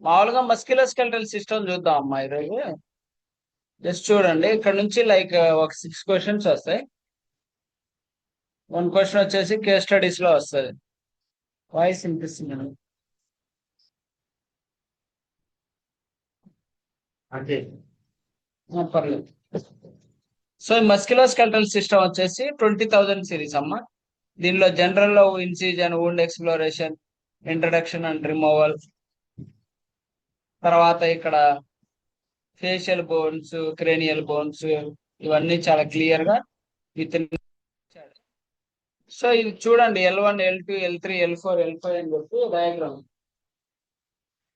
మామూలుగా మస్క్యులోస్కెలిటల్ సిస్టమ్ చూద్దాం అమ్మా ఈరోజు. జస్ట్ చూడండి, ఇక్కడ నుంచి లైక్ ఒక 6 క్వశ్చన్స్ వస్తాయి. 1 క్వశ్చన్ వచ్చేసి కేస్ స్టడీస్ లో వస్తుంది. వాయిస్ వినిపిస్తుంది అదే పర్లేదు. సో మస్క్యులోస్కెలిటల్ సిస్టమ్ వచ్చేసి 20,000 సిరీస్ అమ్మా. దీనిలో జనరల్ లో incision, wound exploration, introduction and removal, తర్వాత ఇక్కడ ఫేషియల్ బోన్స్, క్రేనియల్ బోన్స్, ఇవన్నీ చాలా క్లియర్ గా విత్. సో ఇది చూడండి, L1, L2, L3, L4, L5 అని చెప్పి డయాగ్రామ్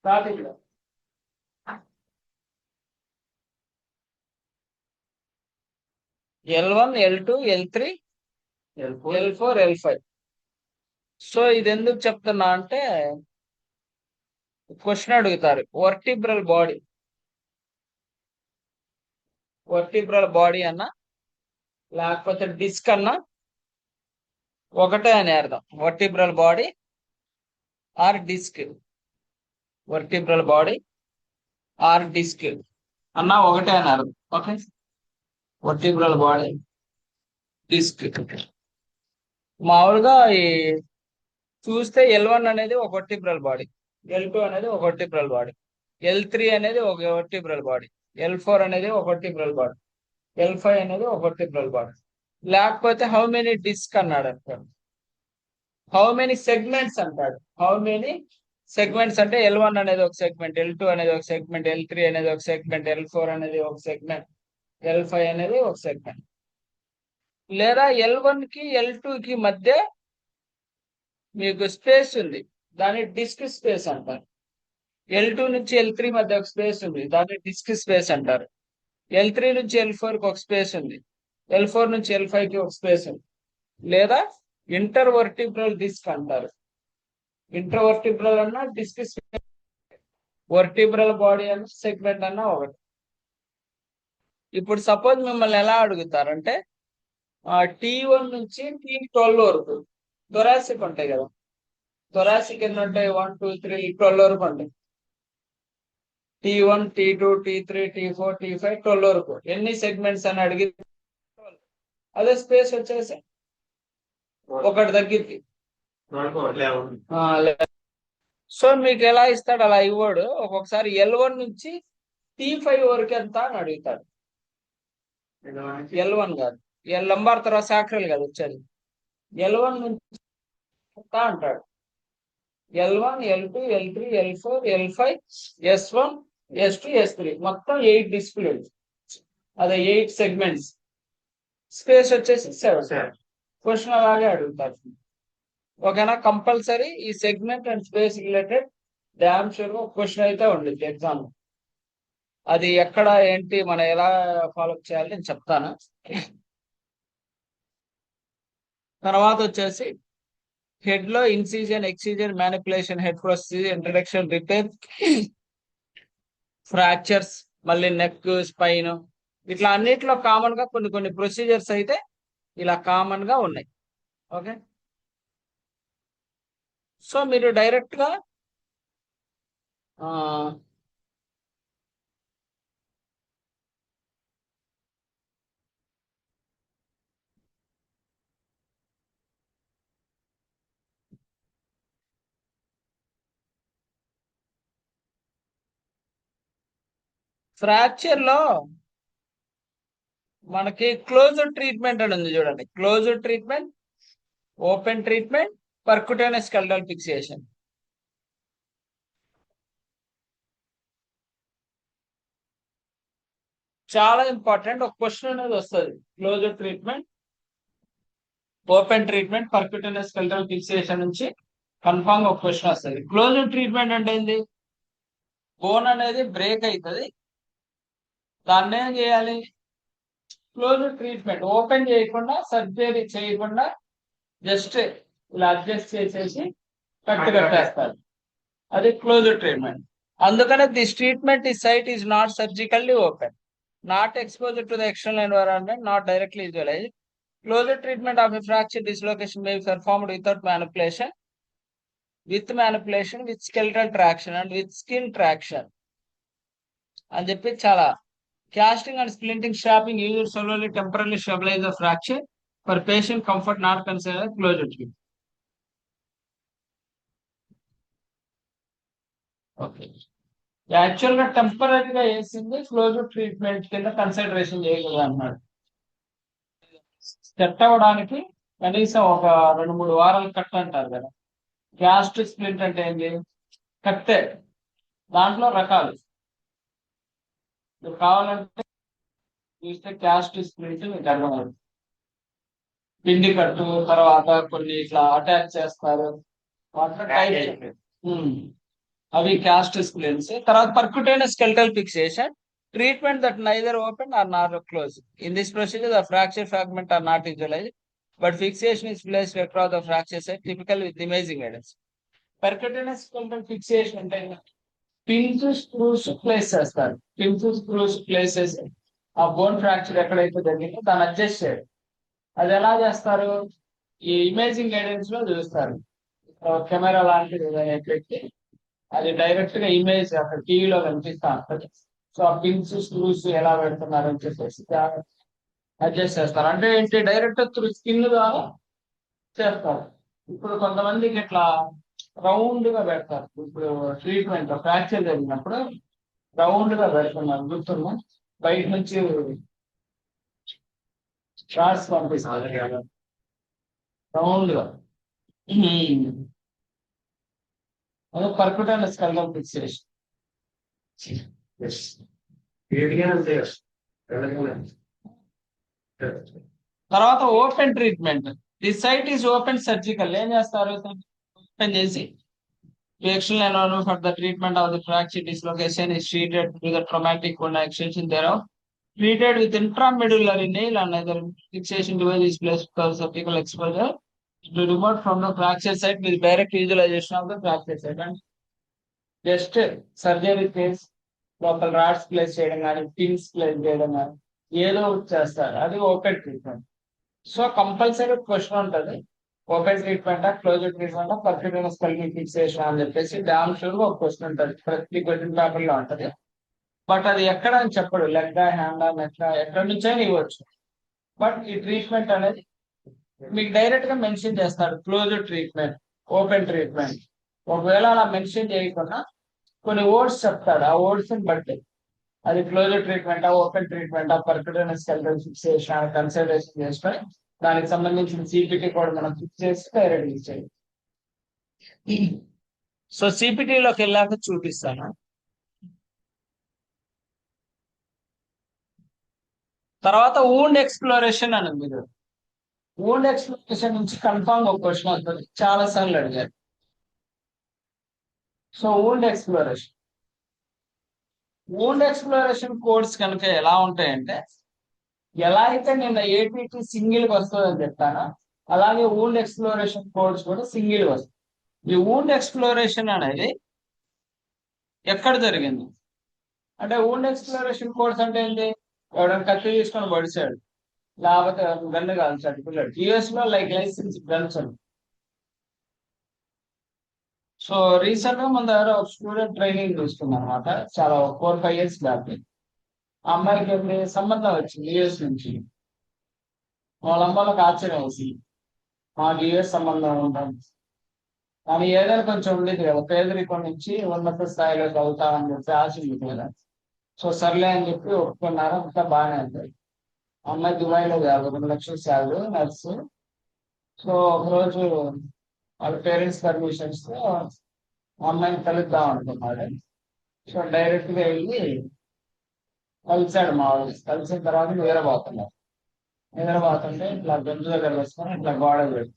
స్టార్టింగ్ లో. L1, L2, L3, L4, L5. So ఇది ఎందుకు చెప్తున్నా అంటే, క్వశ్చన్ అడుగుతారు, వర్టిబ్రల్ బాడీ అన్నా లేకపోతే డిస్క్ అన్నా ఒకటే అని అర్థం. Vertebral body or disc, vertebral body or disc అన్నా ఒకటే అని అర్థం. Okay, vertebral body, disc. మామూలుగా ఈ చూస్తే L1 అనేది ఒక వర్టిబ్రల్ బాడీ, L2 అనేది ఒక వర్టిబ్రల్ బాడీ, L3 అనేది ఒక వర్టిబ్రల్ బాడీ, L4 అనేది ఒక వర్టిబ్రల్ బాడీ, L5 అనేది ఒక వర్టిబ్రల్ బాడీ. లేకపోతే హౌ మెనీ డిస్క్ అన్నాడు అంటాడు, హౌ మెనీ సెగ్మెంట్స్ అంటాడు. హౌ మెనీ సెగ్మెంట్స్ అంటే L1 అనేది ఒక సెగ్మెంట్, L2 అనేది ఒక సెగ్మెంట్, L3 అనేది ఒక సెగ్మెంట్, L4 అనేది ఒక సెగ్మెంట్, L5 అనేది ఒక సెగ్మెంట్. లేదా L1 కి L2 కి మధ్య మీకు స్పేస్ ఉంది, దాన్ని డిస్క్ స్పేస్ అంటారు. L2 నుంచి L3 మధ్య ఒక స్పేస్ ఉంది, దాన్ని డిస్క్ స్పేస్ అంటారు. L3 నుంచి L4 కి ఒక స్పేస్ ఉంది, L4 నుంచి L5 కి ఒక స్పేస్ ఉంది. లేదా ఇంటర్వర్టిబ్రల్ డిస్క్ అంటారు. ఇంటర్వర్టిబ్రల్ అన్నా డిస్క్ స్పేస్, వర్టిబ్రల్ బాడీ అన్న సెగ్మెంట్ అన్నా ఒకటి. ఇప్పుడు సపోజ్ మిమ్మల్ని ఎలా అడుగుతారంటే T1 నుంచి T12 వరకు థొరాసిక్ ఉంటాయి కదా, థొరాసిక్ ఎన్ని ఉంటాయి, 1 2 3 12 వరకు ఉంటాయి. T1 T2 T3 T4 T5 12 వరకు ఎన్ని సెగ్మెంట్స్ అని అడిగి, అదే స్పేస్ వచ్చేసి ఒకటి తగ్గింది. సో మీకు ఎలా ఇస్తాడు అలా ఇవ్వడు. ఒక్కొక్కసారి L1 నుంచి T5 వరకు ఎంత అని అడుగుతాడు. L1 కాదు, లంబార్ తర్వాత సాక్రల్ కాదు వచ్చేది, L1 నుంచి ఎంత అంటాడు. L1 L2 L3 L4 L5 S1 S2 S3 మొత్తం 8 డిస్ప్లేస్, అదే 8 సెగ్మెంట్స్. స్పేస్ వచ్చేసి 7. క్వశ్చన్ అలాగే అడుగుతారు. ఓకేనా? కంపల్సరీ ఈ segment and space related damn sure question అయితే ఉండేది ఎగ్జామ్. అది ఎక్కడ ఏంటి మనం ఎలా ఫాలో చేయాలి నేను చెప్తాను. తర్వాత వచ్చేసి హెడ్ లో incision excision manipulation, head procedure, introduction, repair, fractures, మళ్ళీ నెక్, స్పైన్, ఇట్లా అన్నిట్లో కామన్ గా కొన్ని కొన్ని ప్రొసీజర్స్ అయితే ఇలా కామన్ గా ఉన్నాయి. ఓకే, సో మీరు డైరెక్ట్ గా ఫ్రాక్చర్ లో మనకి క్లోజ్డ్ ట్రీట్మెంట్ అని ఉంది చూడండి. Closed treatment, open treatment, percutaneous skeletal fixation. చాలా ఇంపార్టెంట్. ఒక క్వశ్చన్ అనేది వస్తుంది, closed treatment, open treatment, percutaneous skeletal fixation నుంచి కన్ఫామ్ ఒక క్వశ్చన్ వస్తుంది. క్లోజ్డ్ ట్రీట్మెంట్ అంటే ఏంది? బోన్ అనేది బ్రేక్ అవుతుంది, దాన్ని ఏం చేయాలి? క్లోజ్డ్ ట్రీట్మెంట్, ఓపెన్ చేయకుండా, సర్జరీ చేయకుండా జస్ట్ ఇలా అడ్జస్ట్ చేసేసి కట్టేస్తారు, అది క్లోజ్డ్ ట్రీట్మెంట్. అందుకనే దిస్ ట్రీట్మెంట్ ఈ site is not surgically open, not exposed to the external environment, not directly visualised. Closure treatment of a fracture dislocation may be performed without manipulation, with manipulation, with skeletal traction and with skin traction అని చెప్పి చాలా. Casting and splinting strapping used solely temporarily stabilize the fracture for patient comfort, not considered closure treatment. Okay, actual గా టెంపరీగా వేసింది closure treatment కింద consideration చేయగలరు అన్నాడు. Set అవ్వడానికి కనీసం ఒక 2-3 వారాలు కట్ అంటారు కదా. క్యాస్ట్ స్ప్లింట్ అంటే ఏంటి? కట్టే, దాంట్లో రకాలు మీకు కావాలంటే చూస్తే క్యాస్ట్ స్ప్లింట్ మీకు అర్థమవుతుంది. పిండి కట్టు, తర్వాత కొన్ని ఇట్లా అటాచ్ చేస్తారు, అవి క్యాస్ట్ స్ప్లింట్స్. తర్వాత percutaneous skeletal fixation, treatment that neither open or nor closed. In this procedure, the fracture fragment are not visualized, but fixation is placed across the fracture site, typically with imaging aids. Percutaneous scleral fixation అంటే pins screws place చేస్తారు. Pins screws place చేసి ఆ bone fracture ఎక్కడైతే జరిగిందో దాన్ని adjust చేయాలి. అది ఎలా చేస్తారు? ఈ ఇమేజింగ్ గైడెన్స్ లో చూస్తారు. కెమెరా లాంటిది పెట్టి అది డైరెక్ట్ గా ఇమేజ్ అక్కడ టీవీలో కనిపిస్తా ఉంటుంది. సో ఆ పిన్స్ స్క్రూస్ ఎలా పెడుతున్నారు అని చెప్పేసి అడ్జస్ట్ చేస్తారు. అంటే ఏంటి? డైరెక్ట్ త్రూ స్కిన్ ద్వారా చేస్తారు. ఇప్పుడు కొంతమందికి ఇట్లా రౌండ్ గా పెడతారు. ఇప్పుడు ట్రీట్మెంట్ ఫ్రాక్చర్ జరిగినప్పుడు రౌండ్ గా పెడుతున్నారు, గుర్తున్నా బయట నుంచి షార్ట్స్ పంపిస్తారు రౌండ్ గా. అది పర్కుటేనస్ స్కెల్టల్ ఫిక్సేషన్. తర్వాత open treatment. The site is open surgical. ఏం చేస్తారు? ఓపెన్ చేసి external environment for the treatment of the fracture dislocation is treated with the traumatic wound extension thereof. Treated with intramedullary nail and other fixation device is placed for surgical exposure to remove from the fracture site with direct visualization of the fracture site. And just surgery case లోపల rods place చేయడం కానీ pins place చేయడం కానీ ఏదో ఒకటి చేస్తారు, అది open treatment. So compulsory question ఉంటుంది, ఓపెన్ ట్రీట్మెంట్ క్లోజ్డ్ ట్రీట్మెంట్ పర్ఫ్యూరియస్ కలిగి ఫిక్సేషన్ అని చెప్పేసి డామ్ షూర్ ఒక క్వశ్చన్ ఉంటుంది, ప్రతి క్వశ్చన్ పేపర్ లో ఉంటది. బట్ అది ఎక్కడ అని చెప్పడు, లెగ్ హ్యాండ్ నెక్ ఎక్కడి నుంచైనా ఇవ్వచ్చు. బట్ ఈ ట్రీట్మెంట్ అనేది మీకు డైరెక్ట్ గా మెన్షన్ చేస్తాడు, క్లోజ్డ్ ట్రీట్మెంట్, ఓపెన్ ట్రీట్మెంట్. ఒకవేళ అలా మెన్షన్ చేయకుండా కొన్ని వర్డ్స్ చెప్తాడు, ఆ వర్డ్స్ ని బట్టి అది closed treatment open treatment percutaneous skeletal fixation consideration చేసుకొని దానికి సంబంధించిన సిపిటి కూడా మనం ఫిక్స్ చేసి డైరెక్ట్ ఇచ్చేది. సో సిపిటిలోకి వెళ్ళాక చూపిస్తాను. తర్వాత వూండ్ ఎక్స్ప్లోరేషన్ అని ఉంది. వూండ్ ఎక్స్ప్లోరేషన్ నుంచి కన్ఫామ్ ఒక క్వశ్చన్ వస్తుంది, చాలా సార్లు అడిగారు. సో వూండ్ ఎక్స్ప్లోరేషన్ కోడ్స్ కనుక ఎలా ఉంటాయంటే, ఎలా అయితే నేను ఏపీటీ సింగిల్ వస్తుందని చెప్తాను, అలాగే వూండ్ ఎక్స్ప్లోరేషన్ కోడ్స్ కూడా సింగిల్ వస్తుంది. ఈ వూండ్ ఎక్స్ప్లోరేషన్ అనేది ఎక్కడ జరిగింది అంటే, వూండ్ ఎక్స్ప్లోరేషన్ కోడ్స్ అంటే ఏంటి? ఎవడైనా కత్తి తీసుకొని పడిచాడు, లేకపోతే గన్ను కాల్చాడు పిల్లడు. యుఎస్ లో లైసెన్స్ గన్స్. సో రీసెంట్ గా మన దగ్గర ఒక స్టూడెంట్ ట్రైనింగ్ తీసుకుంది అనమాట, చాలా 4-5 years బ్యాక్. ఆ అమ్మాయికి సంబంధం వచ్చింది యుఎస్ నుంచి. వాళ్ళ అమ్మాయిలకు ఆశ్చర్యం వచ్చింది, మాకు యుఎస్ సంబంధం ఉంటుంది. కానీ ఏదైనా కొంచెం ఉండేది కదా, పేదరికం నుంచి ఉన్నత స్థాయిలో చదువుతామని చెప్పి ఆశ ఉంది కదా. సో సర్లే అని చెప్పి ఒప్పుకున్నారు, అంతా బాగానే ఉంది. అమ్మాయి దుబాయ్లో కాదు, 2 లక్షలు శాలరీ నర్సు. సో ఒకరోజు వాళ్ళ పేరెంట్స్ పర్మిషన్స్ తో అమ్మాయిని కలుద్దాం అనుకున్నాడు. సో డైరెక్ట్ గా వెళ్ళి కలిసాడు. మా వాళ్ళు కలిసిన తర్వాత నిద్రపోతుంటే ఇట్లా గంజు దగ్గర వేసుకొని ఇట్లా గోడ పెట్టి,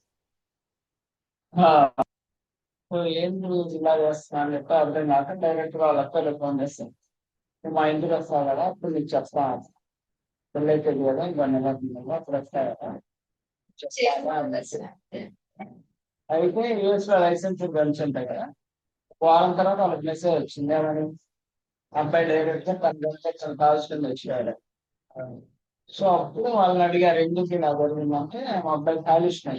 సో ఏంటి ఇలా చేస్తున్నా అని చెప్పి అర్థం కాక డైరెక్ట్ గా వాళ్ళ అక్కలు ఫోన్ చేస్తాను, మా ఇంటికి వస్తావు కదా అప్పుడు నీకు చెప్తాను, పెళ్ళైతే కదా ఇవన్నీ అప్పుడు వస్తాయి కదా. అయితే యూఎస్ లో లైసెన్స్ గన్స్ ఉంటాయి కదా, వారం తర్వాత వాళ్ళకి మెసేజ్ వచ్చింది ఏమని, అబ్బాయి డైరెక్ట్ గా తన గన్స్ కాల్చుకుని వచ్చాడు. సో అప్పుడు వాళ్ళని అడిగారు ఎందుకు ఇలా జరిగిందంటే, మా అబ్బాయి కాలుష్యం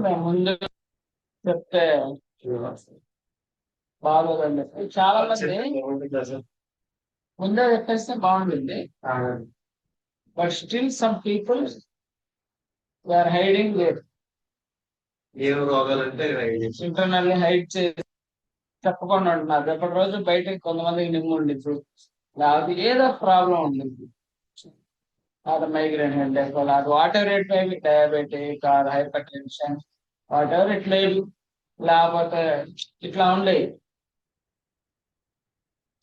మేము ముందు చెప్తే బాగోదని చెప్పి చాలా మంది ముందే చెప్పేస్తే బాగుంటుంది. But still some people are hiding there ఏం రోగాలంటే ఇంటర్నల్లీ హైడ్ చేసి చెప్పకుండా ఉంటున్నారు. రేపటి రోజు బయటకి కొంతమందికి నిమ్ము ఉండిద్దు, లేకపోతే ఏదో ప్రాబ్లం ఉంటుంది, అది మైగ్రేన్ హెడేక్, అది whatever it may be, diabetic or hypertension, whatever it may be, లేకపోతే ఇట్లా ఉండేవి.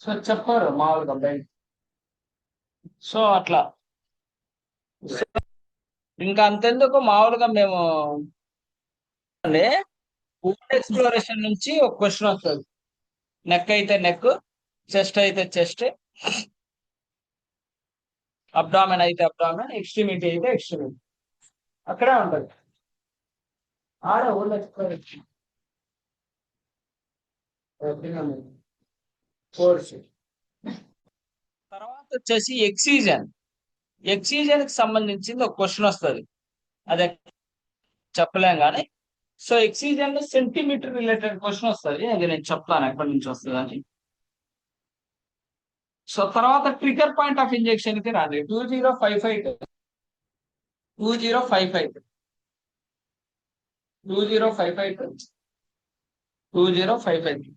సో చెప్పారు మామూలుగా బయట. సో అట్లా ఇంకా అంతెందుకు, మామూలుగా మేము వూండ్ ఎక్స్ప్లోరేషన్ నుంచి ఒక క్వశ్చన్ వస్తుంది. నెక్ అయితే నెక్, చెస్ట్ అయితే చెస్ట్, అబ్డామెన్ అయితే అబ్డామెన్, ఎక్స్ట్రీమిటీ అయితే ఎక్స్ట్రీమిటీ, అక్కడే ఉంటుంది. ఆడ వూండ్ ఎక్స్ప్లోరేషన్ కోర్స్. తర్వాత వచ్చేసి ఎక్సిజన్ కి సంబంధించింది ఒక క్వశ్చన్ వస్తుంది, అది చెప్పలేం కానీ. సో ఎక్సిజన్ లో సెంటీమీటర్ రిలేటెడ్ క్వశ్చన్ వస్తుంది, అది నేను చెప్తాను ఎక్కడి నుంచి వస్తుంది అని. సో తర్వాత ట్రిగర్ పాయింట్ ఆఫ్ ఇంజెక్షన్ కి రాండి. 2055 2055 2055 2055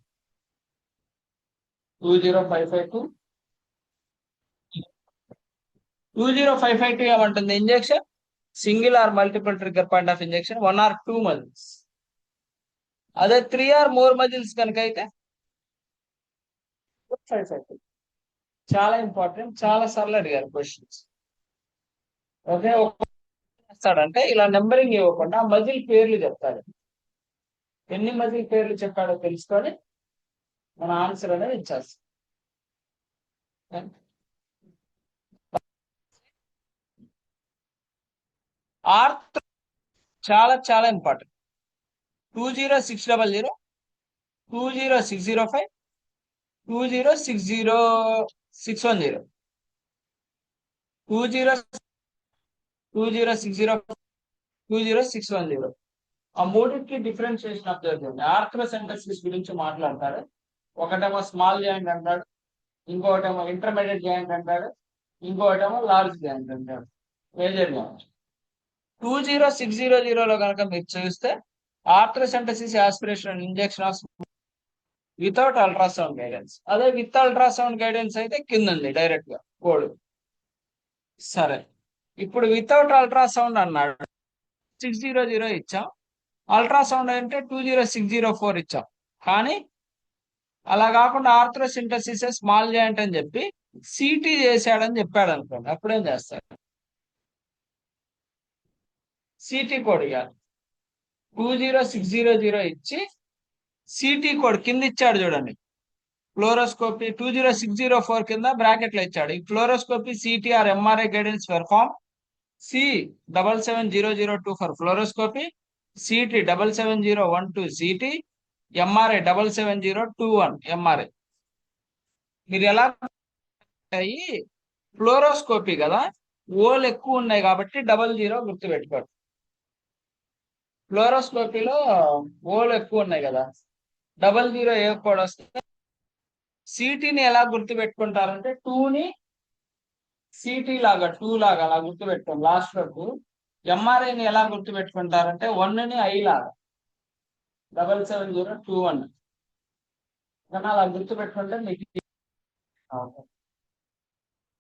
2055 2055 ఏమంటుంది? Injection single or multiple trigger point of injection 1 or 2 muscles. అదే 3 or more మజిల్స్ కనుక అయితే 550. చాలా ఇంపార్టెంట్, చాలా సార్లు అడిగారు క్వశ్చన్స్. ఓకే, చేస్తాడంటే ఇలా నెంబరింగ్ ఇవ్వకుండా మజిల్ పేర్లు చెప్తాడు. ఎన్ని మజిల్ పేర్లు చెప్పాడో తెలుసుకొని మన ఆన్సర్ అనేది ఇచ్చేస్తాం. ఆర్త్ చాలా చాలా ఇంపార్టెంట్. 20600, 20605, 2060610, 20610, 20610. ఆ మూడింటికి డిఫరెన్షియేషన్ అబ్జర్వ్ చేయండి. ఆర్థ్రోసెంటసిస్ గురించి మాట్లాడతారు. ఒకటేమో స్మాల్ జాయింట్ అంటాడు, ఇంకొకటేమో ఇంటర్మీడియట్ జాయింట్ అంటాడు, ఇంకొకటేమో లార్జ్ జాయింట్ అంటాడు, మేజర్ జాయింట్. 20600లో కనుక మీరు చూస్తే arthrocentesis aspiration injection of without ultrasound guidance. అదే విత్ అల్ట్రాసౌండ్ గైడెన్స్ అయితే కింద ఉంది డైరెక్ట్ గా కోడ్. సరే, ఇప్పుడు వితౌట్ అల్ట్రాసౌండ్ అన్నాడు, 600 ఇచ్చాం. అల్ట్రాసౌండ్ అంటే 20604 ఇచ్చాం. కానీ అలా కాకుండా ఆర్థ్రోసింటసిస్ స్మాల్ జాయింట్ అని చెప్పి సిటీ చేశాడని చెప్పాడు అనుకోండి, అప్పుడేం చేస్తాడు? సిటీ కోడ్ ఇవ్వాలి. 20600 ఇచ్చి సిటీ కోడ్ కింద ఇచ్చాడు చూడండి. ఫ్లోరోస్కోపీ 20604 కింద బ్రాకెట్లో ఇచ్చాడు. ఈ fluoroscopy CTR MRI guidance perform C77002 for fluoroscopy, CT 77012 CT, MRI 77021 MRI. మీరు ఎలా అయ్యి ఫ్లోరోస్కోపీ కదా, ఓలు ఎక్కువ ఉన్నాయి కాబట్టి 00 గుర్తుపెట్టుకోండి. ఫ్లోరోస్కోపీలో ఓలు ఎక్కువ ఉన్నాయి కదా, 00 ఏ కోడ్ వస్తే సిటీని ఎలా గుర్తు పెట్టుకుంటారంటే 2ని సిటీ లాగా 2 లాగా అలా గుర్తు పెట్టుకోండి లాస్ట్ వరకు. ఎంఆర్ఐని ఎలా గుర్తు పెట్టుకుంటారంటే 1ని I లాగా 77021 కానీ అలా గుర్తు పెట్టుకుంటే మీకు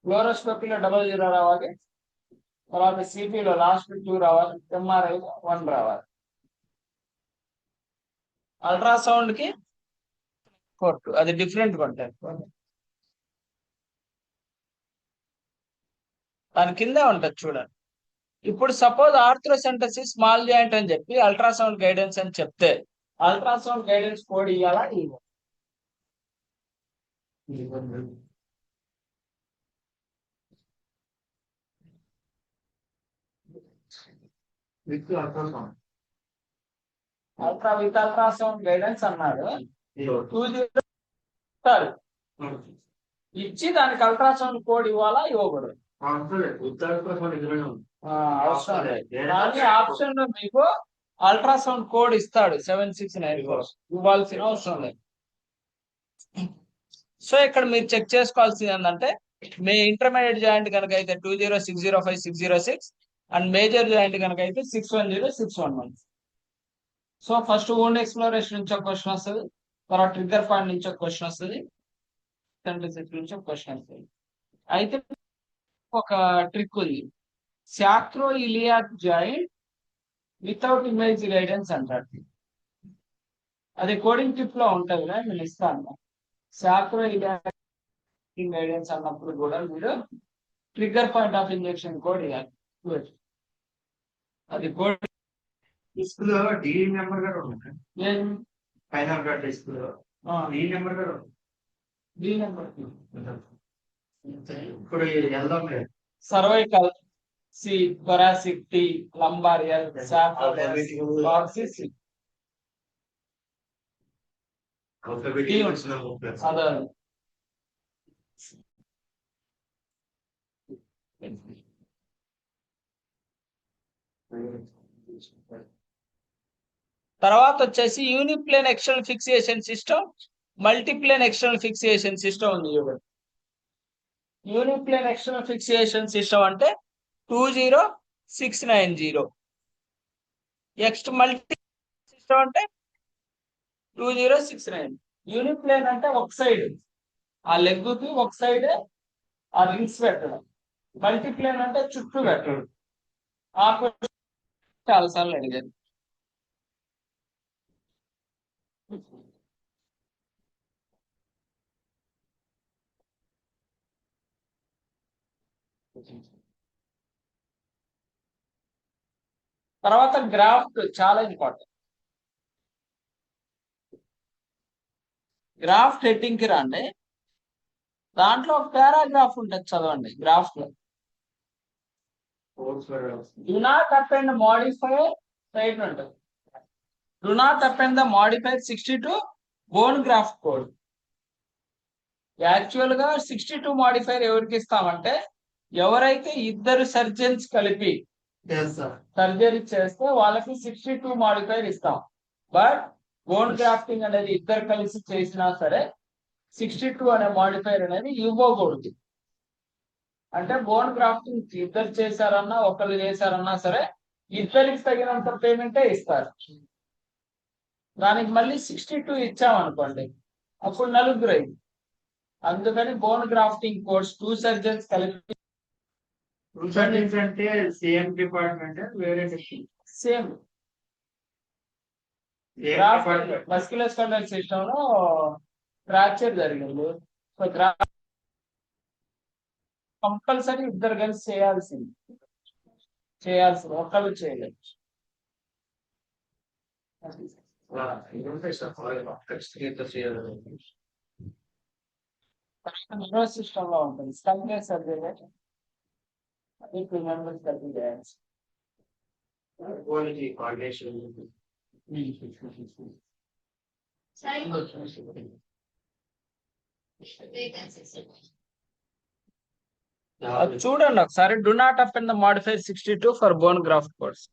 ఫ్లోరోస్కోపీలో 00 రావాలి, తర్వాత సిటీలో లాస్ట్ 2 రావాలి, ఎంఆర్ఐ 1 రావాలి. అల్ట్రాసౌండ్ కి 4 అది డిఫరెంట్ ఉంటాయి, దాని కింద ఉంటుంది చూడండి. ఇప్పుడు సపోజ్ ఆర్థ్రోసెంటసిస్ స్మాల్ జాయింట్ అని చెప్పి అల్ట్రాసౌండ్ గైడెన్స్ అని చెప్తే అల్ట్రాసౌండ్ గైడెన్స్ కోడ్ ఇవ్వాలా? With ultrasound. With ultrasound guidance అన్నాడు. 20 ఇచ్చి దానికి అల్ట్రాసౌండ్ కోడ్ ఇవ్వాలా ఇవ్వకూడదు? అవసరం లేదు. కానీ ఆప్షన్ లో మీకు అల్ట్రాసౌండ్ కోడ్ ఇస్తాడు 7694, ఇవ్వాల్సిన అవసరం లేదు. సో ఇక్కడ మీరు చెక్ చేసుకోవాల్సింది ఏంటంటే మీ ఇంటర్మీడియట్ జాయింట్ కనుక అయితే 20605 606 అండ్ మేజర్ జాయింట్ కనుక అయితే 610 611. సో ఫస్ట్ వూండ్ ఎక్స్ప్లోరేషన్ నుంచి ఒక క్వశ్చన్ వస్తుంది, తర్వాత ట్రిగ్గర్ పాయింట్ నుంచి ఒక క్వశ్చన్ వస్తుంది, నుంచి ఒక క్వశ్చన్ వస్తుంది. అయితే ఒక ట్రిక్ ఉంది, sacroiliac joint without image guidance అంటారు. అది కోడింగ్ టిప్ లో ఉంటది కదా, నేను ఇస్తాను. సాక్రో ఇలియాక్ గైడెన్స్ అన్నప్పుడు కూడా మీరు trigger point of injection code ఇవ్వాలి. అది కోడ్ డిస్క్ లో డి నెంబర్ కూడా ఉంది, ఫైనల్ గా డిస్క్ లో డి నెంబర్ కూడా ఉంది. డి నెంబర్ ఇప్పుడు వెళ్దాం. Cervical C, thoracic T, lumbar L, సాఫ్రోసిస్ సి. అదే తర్వాత వచ్చేసి uniplane external fixation system, multiplane external fixation system ఉంది చూడండి. యూనిప్లేన్ ఎక్స్టర్నల్ ఫిక్సియేషన్ సిస్టమ్ అంటే 20690. నెక్స్ట్ మల్టీ సిస్టమ్ అంటే 2069. యూనిప్లేన్ అంటే ఒక సైడ్, ఆ లెగ్గుకి ఒక సైడ్ ఆ రింగ్స్ పెట్టడం. మల్టీప్లేన్ అంటే చుట్టూ పెట్టడం. ఆ క్వశ్చన్ చాలా సార్లు అడిగారు. తర్వాత గ్రాఫ్ చాలా ఇంపార్టెంట్. గ్రాఫ్ హెడ్డింగ్ కి రండి. దాంట్లో ఒక పారాగ్రాఫ్ ఉంటుంది, చదవండి. గ్రాఫ్ లో do not append modifier right ఉంటుంది. Do not append the modifier 62 bone graft code. Actual గా 62 మోడిఫైర్ ఎవరికి ఇస్తామంటే, ఎవరైతే ఇద్దరు సర్జన్స్ కలిపి సర్జరీ చేస్తే వాళ్ళకి 62 మోడిఫైర్ ఇస్తాం. బట్ బోన్ గ్రాఫ్టింగ్ అనేది ఇద్దరు కలిసి చేసినా సరే 62 అనే మోడిఫైర్ అనేది ఇవ్వకూడదు. అంటే బోన్ గ్రాఫ్టింగ్ ఇద్దరు చేశారన్నా ఒకళ్ళు చేశారన్నా సరే ఇద్దరికి తగినంత పేమెంటే ఇస్తారు. దానికి మళ్ళీ 62 ఇచ్చామనుకోండి, అప్పుడు నలుగురు అయింది. అందుకని బోన్ గ్రాఫ్టింగ్ కోర్స్ 2 సర్జన్స్ కలిపి. అంటే సేమ్ డిపార్ట్మెంట్ వేరే సేమ్ మస్క్యులర్ స్కండల్ సిస్టమ్ లో ఫ్రాక్చర్ జరిగింది. సో కంపల్సరీ ఇద్దరు కలిసి చేయాల్సింది ఒకళ్ళు చేయలేదు. నర్వస్ సిస్టమ్ లో ఉంటుంది స్కండల్ సర్జరీ. అది 2 members కలిపి చేయాల్సి. చూడండి ఒకసారి. Do not append the modifier 62 for bone graft course.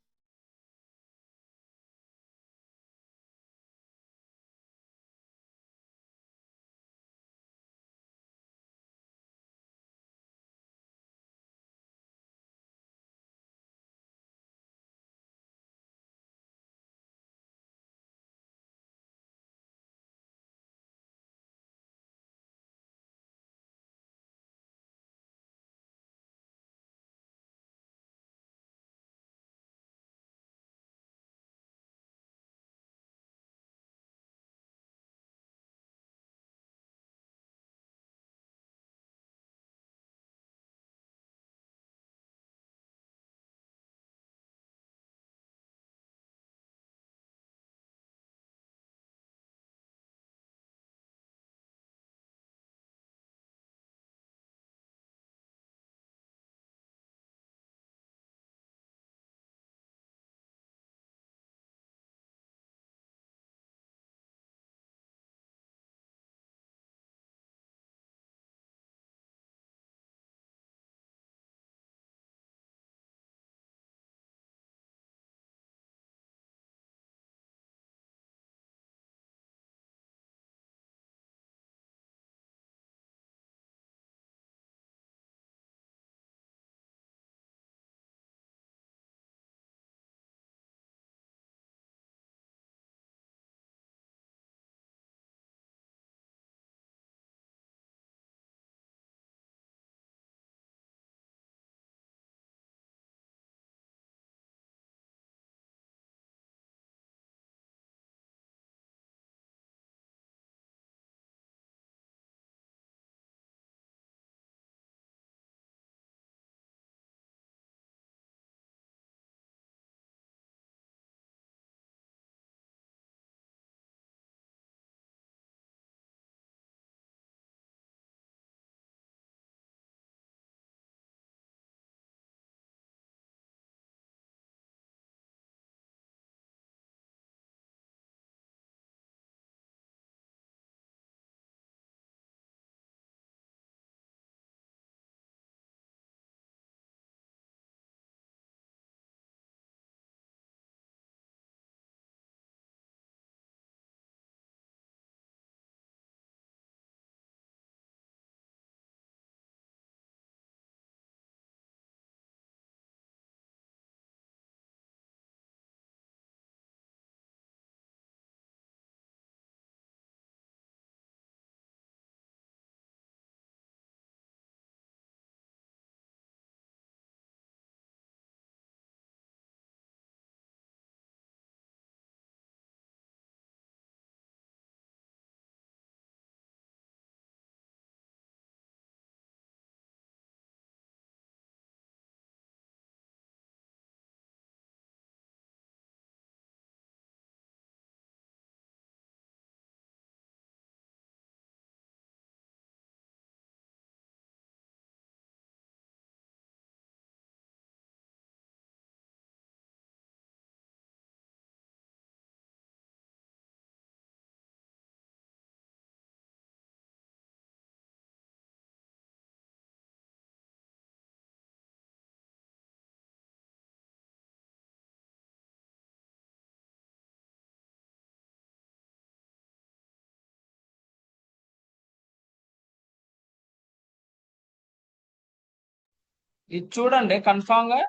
ఇది చూడండి కన్ఫామ్ గా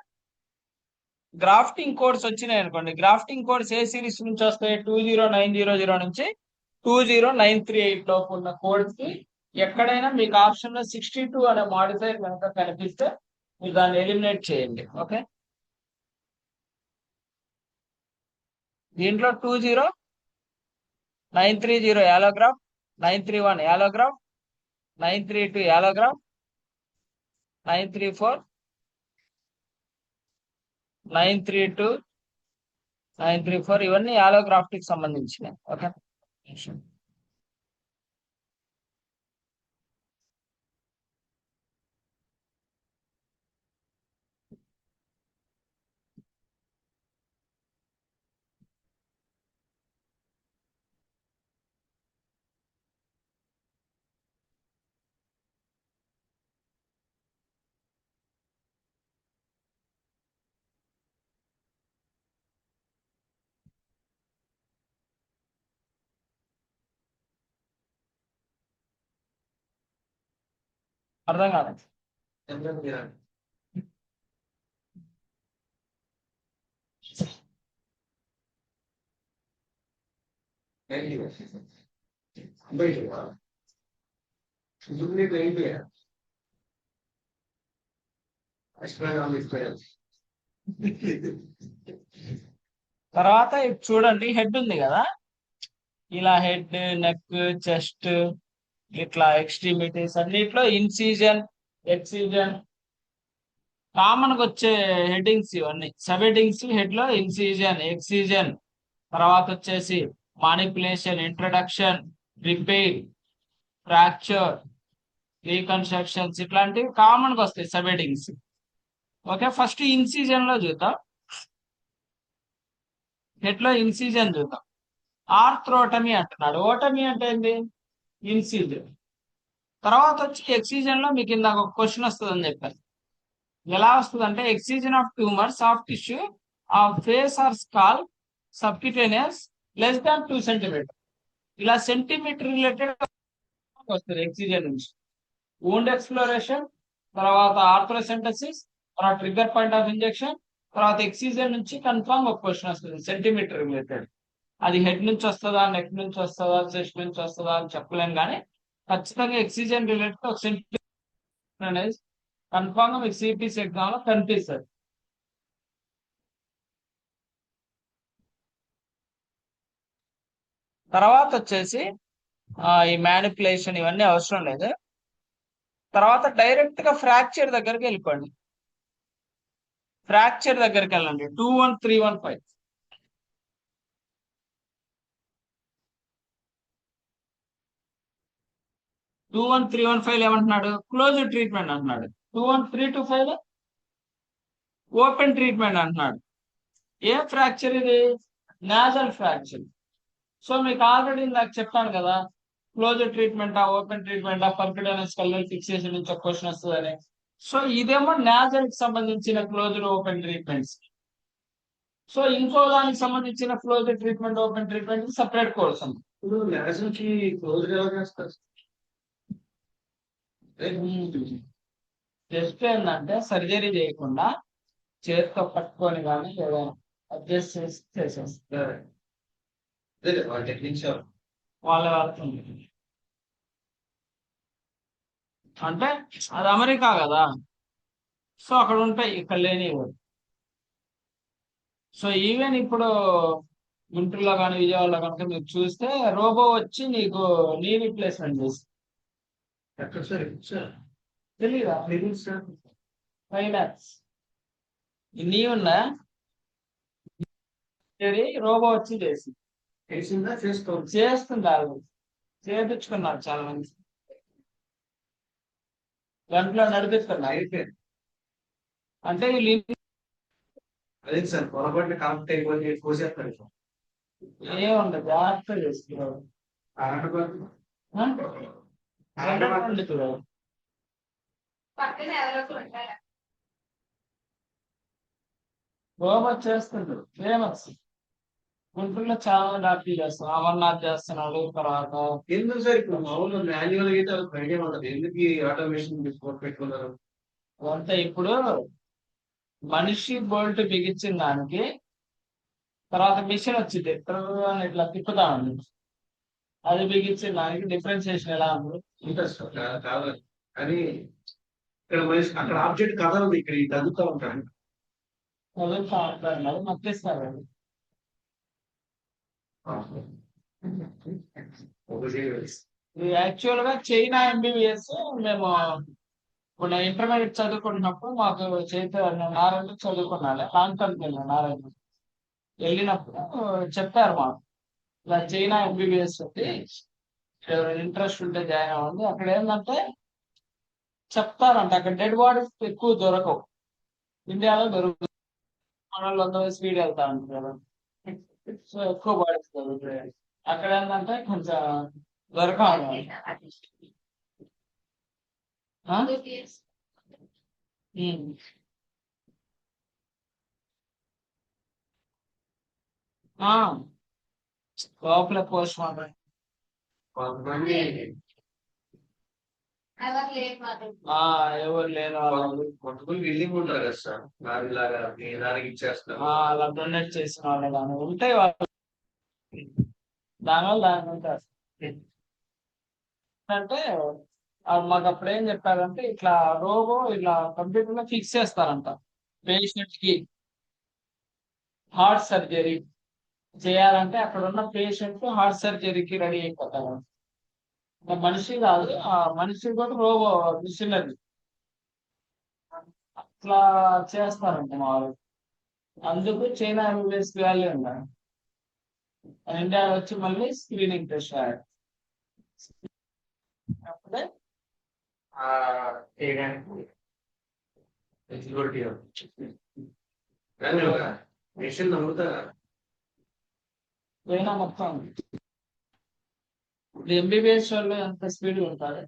గ్రాఫ్టింగ్ కోడ్స్ వచ్చినాయి అనుకోండి. గ్రాఫ్టింగ్ కోడ్స్ ఏ సిరీస్ నుంచి వస్తాయి? 20900 నుంచి 20938 లోపు ఉన్న కోడ్స్ కి ఎక్కడైనా మీకు ఆప్షన్ లో 62 అనే మాడిఫైర్ కనుక కనిపిస్తే మీరు దాన్ని ఎలిమినేట్ చేయండి. ఓకే, దీంట్లో 20930 యాలోగ్రాఫ్, 931 యాలోగ్రాఫ్, 932 యాలోగ్రాఫ్, 934, 932, 934 ఇవన్నీ యాలోగ్రాఫ్ట్ కి సంబంధించినవి. ఓకే, అర్థం కాదు. తర్వాత ఇది చూడండి, హెడ్ ఉంది కదా, ఇలా హెడ్, నెక్, చెస్ట్, ఇట్లా ఎక్స్ట్రీమిటీస్ అన్నిట్లో ఇన్సిజన్, ఎక్సిజన్ కామన్ గా వచ్చే హెడ్డింగ్స్ ఇవన్నీ. సబ్ హెడ్డింగ్స్ హెడ్ లో ఇన్సిజన్, ఎక్సిజన్, తర్వాత వచ్చేసి manipulation, introduction, repair, fracture, reconstructions ఇట్లాంటివి కామన్ గా వస్తాయి sub headings. Okay, first incision లో చూద్దాం. హెడ్ లో ఇన్సిజన్ చూద్దాం. ఆర్థ్రోటమీ అంటున్నాడు. ఓటమీ అంటే ఏంటి? ఇన్సిజన్. తర్వాత వచ్చి ఎక్సిజన్ లో మీకు ఇందాక ఒక క్వశ్చన్ వస్తుంది అని చెప్పారు. ఎలా వస్తుంది అంటే, excision of tumours of tissue of face or scalp subcutaneous less than 2 centimetre. ఇలా సెంటీమీటర్ రిలేటెడ్ వస్తుంది ఎక్సిజన్ నుంచి. వూండ్ ఎక్స్ప్లోరేషన్, తర్వాత ఆర్థ్రోసెంటసిస్, తర్వాత ట్రిగ్గర్ పాయింట్ ఆఫ్ ఇంజెక్షన్, తర్వాత ఎక్సిజన్ నుంచి కన్ఫామ్ ఒక క్వశ్చన్ వస్తుంది సెంటీమీటర్ రిలేటెడ్. అది హెడ్ నుంచి వస్తుందా, నెక్ నుంచి వస్తుందా, చెస్ట్ నుంచి వస్తుందా అని చెప్పలేను, కానీ ఖచ్చితంగా ఎక్సిజన్ రిలేటెడ్ ఒక సెంటీమీటర్ అనేది కన్ఫామ్ గా మీకు సిపిసి ఎగ్జామ్ లో కనిపిస్తుంది. తర్వాత వచ్చేసి ఈ మ్యానిపులేషన్ ఇవన్నీ అవసరం లేదు. తర్వాత డైరెక్ట్ గా ఫ్రాక్చర్ దగ్గరికి వెళ్ళిపోండి. ఫ్రాక్చర్ దగ్గరికి వెళ్ళండి. 21315. 21315 ఏమంటున్నాడు? క్లోజ్ ట్రీట్మెంట్ అంటున్నాడు. 21325 ఓపెన్ ట్రీట్మెంట్ అంటున్నాడు. ఏ ఫ్రాక్చర్ ఇది? Nozzle fracture. సో మీకు ఆల్రెడీ నాకు చెప్పాను కదా, క్లోజ్ ట్రీట్మెంటా, ఓపెన్ ట్రీట్మెంటా, పర్క్యుటేనియస్ కల్చర్ ఫిక్సేషన్ నుంచి ఒక క్వశ్చన్ వస్తుందని. సో ఇదేమో నాజల్ కి సంబంధించిన క్లోజ్డ్ ఓపెన్ ట్రీట్మెంట్స్. సో ఇంకో దానికి సంబంధించిన close treatment, open treatment separate course ఉంది. ఇప్పుడు నాజల్ కి క్లోజ్ ఎలా చేస్తారు? జస్ట్ ఏంటంటే సర్జరీ చేయకుండా చేతితో పట్టుకొని కానీ ఏదైనా అడ్జస్ట్ చేసి చేసేస్తారు. వాళ్ళ టెక్నిక్స్ వాళ్ళ వాళ్ళకి అంటే అది అమెరికా కదా, సో అక్కడ ఉంటాయి, ఇక్కడ లేని. సో ఈవెన్ ఇప్పుడు గుంటూరులో కానీ విజయవాడలో కనుక మీరు చూస్తే రోబో వచ్చి నీకు నీ రీప్లేస్మెంట్ చేస్తుంది. ఎక్కడ సార్? తెలీదా? సార్ 5 lakhs నీ ఉన్నా రోబో వచ్చి చేసింది. తెలిసిందా? చేస్తుంటారు, చేపించుకున్నారు చాలా మంది, గంటలో నడిపిస్తున్నారు. అంటే వీళ్ళు అదే సార్, పొరపాటున కాంపిట్ అయిపోయి కోసేస్తారు. ఏముండదు, జాగ్రత్తగా చేస్తున్నారు. రోబో చేస్తుంటారు, ఫేమస్. గుంటూరులో చాలా మంది ఆర్టీ చేస్తున్నారు. అమర్నాథ్ చేస్తున్నాడు. తర్వాత ఎందుకు సార్ ఇప్పుడు మామూలు మాన్యువల్ అయితే ఒక ఐడియా ఉండదు, ఎందుకు ఆటోమేషన్ పెట్టుకున్నారు? అదంతా ఇప్పుడు మనిషి బోల్ట్ బిగించిన దానికి తర్వాత మిషన్ వచ్చింది అని ఇట్లా తిప్పుతా ఉంది. అది బిగించిన దానికి డిఫరెన్సియేషన్ ఎలా ఉంది? ఇంట్రెస్ట్ కాదు కానీ ఇక్కడ మనిషి అక్కడ ఆబ్జెక్ట్ కదలదు, ఇక్కడ ఇది తగ్గుతూ ఉంటాను. వదులుతా ఉంటారు మరి నొక్కిస్తారు అది. ఇది యాక్చువల్ గా చైనా ఎంబీబీఎస్. మేము ఇప్పుడు నేను ఇంటర్మీడియట్ చదువుకుంటున్నప్పుడు మాకు నారాయణ చదువుకున్నాను, కాన్ఫరెన్స్ వెళ్ళాను నారాయణ. వెళ్ళినప్పుడు చెప్పారు మాకు ఇలా చైనా ఎంబీబీఎస్ ఉంది, ఇంట్రెస్ట్ ఉంటే జాయిన్ అవ్వండి. అక్కడ ఏంటంటే చెప్తారంట అక్కడ డెడ్ బాడీస్ ఎక్కువ దొరకవు, ఇండియాలో దొరుకుతుంది. మన వాళ్ళు 100 స్పీడ్ వెళ్తా ఉంటారు కదా, సో ఎక్కువ బాడీస్ దొరుకుతాయి. అక్కడ ఏంటంటే కొంచెం దొరకవు. లోపల పోస్ట్ మార్టం కొంతమంది ఎవరు లేని వాళ్ళు కొంతమంది విల్లింగ్ ఉంటారు కదా సార్, దానిలాగా దానికి ఇచ్చేస్తారు. అలా డొనేట్ చేసిన వాళ్ళు కానీ ఉంటాయి వాళ్ళు, దానివల్ల దాని ఉంటారు. అంటే మాకు అప్పుడు ఏం చెప్పారంటే ఇట్లా రోబో ఇలా కంప్యూటర్ లో ఫిక్స్ చేస్తారంట. పేషెంట్ కి హార్ట్ సర్జరీ చేయాలంటే అక్కడ ఉన్న పేషెంట్ హార్ట్ సర్జరీకి రెడీ అయిపోతారు. మనిషి కాదు, ఆ మనిషి కూడా రోబో మిషనరీ అట్లా చేస్తారంట మా వాళ్ళు. అందుకు చైనా ఎంబీబీఎస్ వాల్యూ ఉన్నారు. ఇండియా వచ్చి మళ్ళీ స్క్రీనింగ్ టెస్ట్ అప్పుడే చేయడానికి మిషన్ నమ్ముతారా? చైనా మొత్తం ఇప్పుడు ఎంబీబీఎస్ వాళ్ళు ఎంత స్పీడ్ ఉంటారు.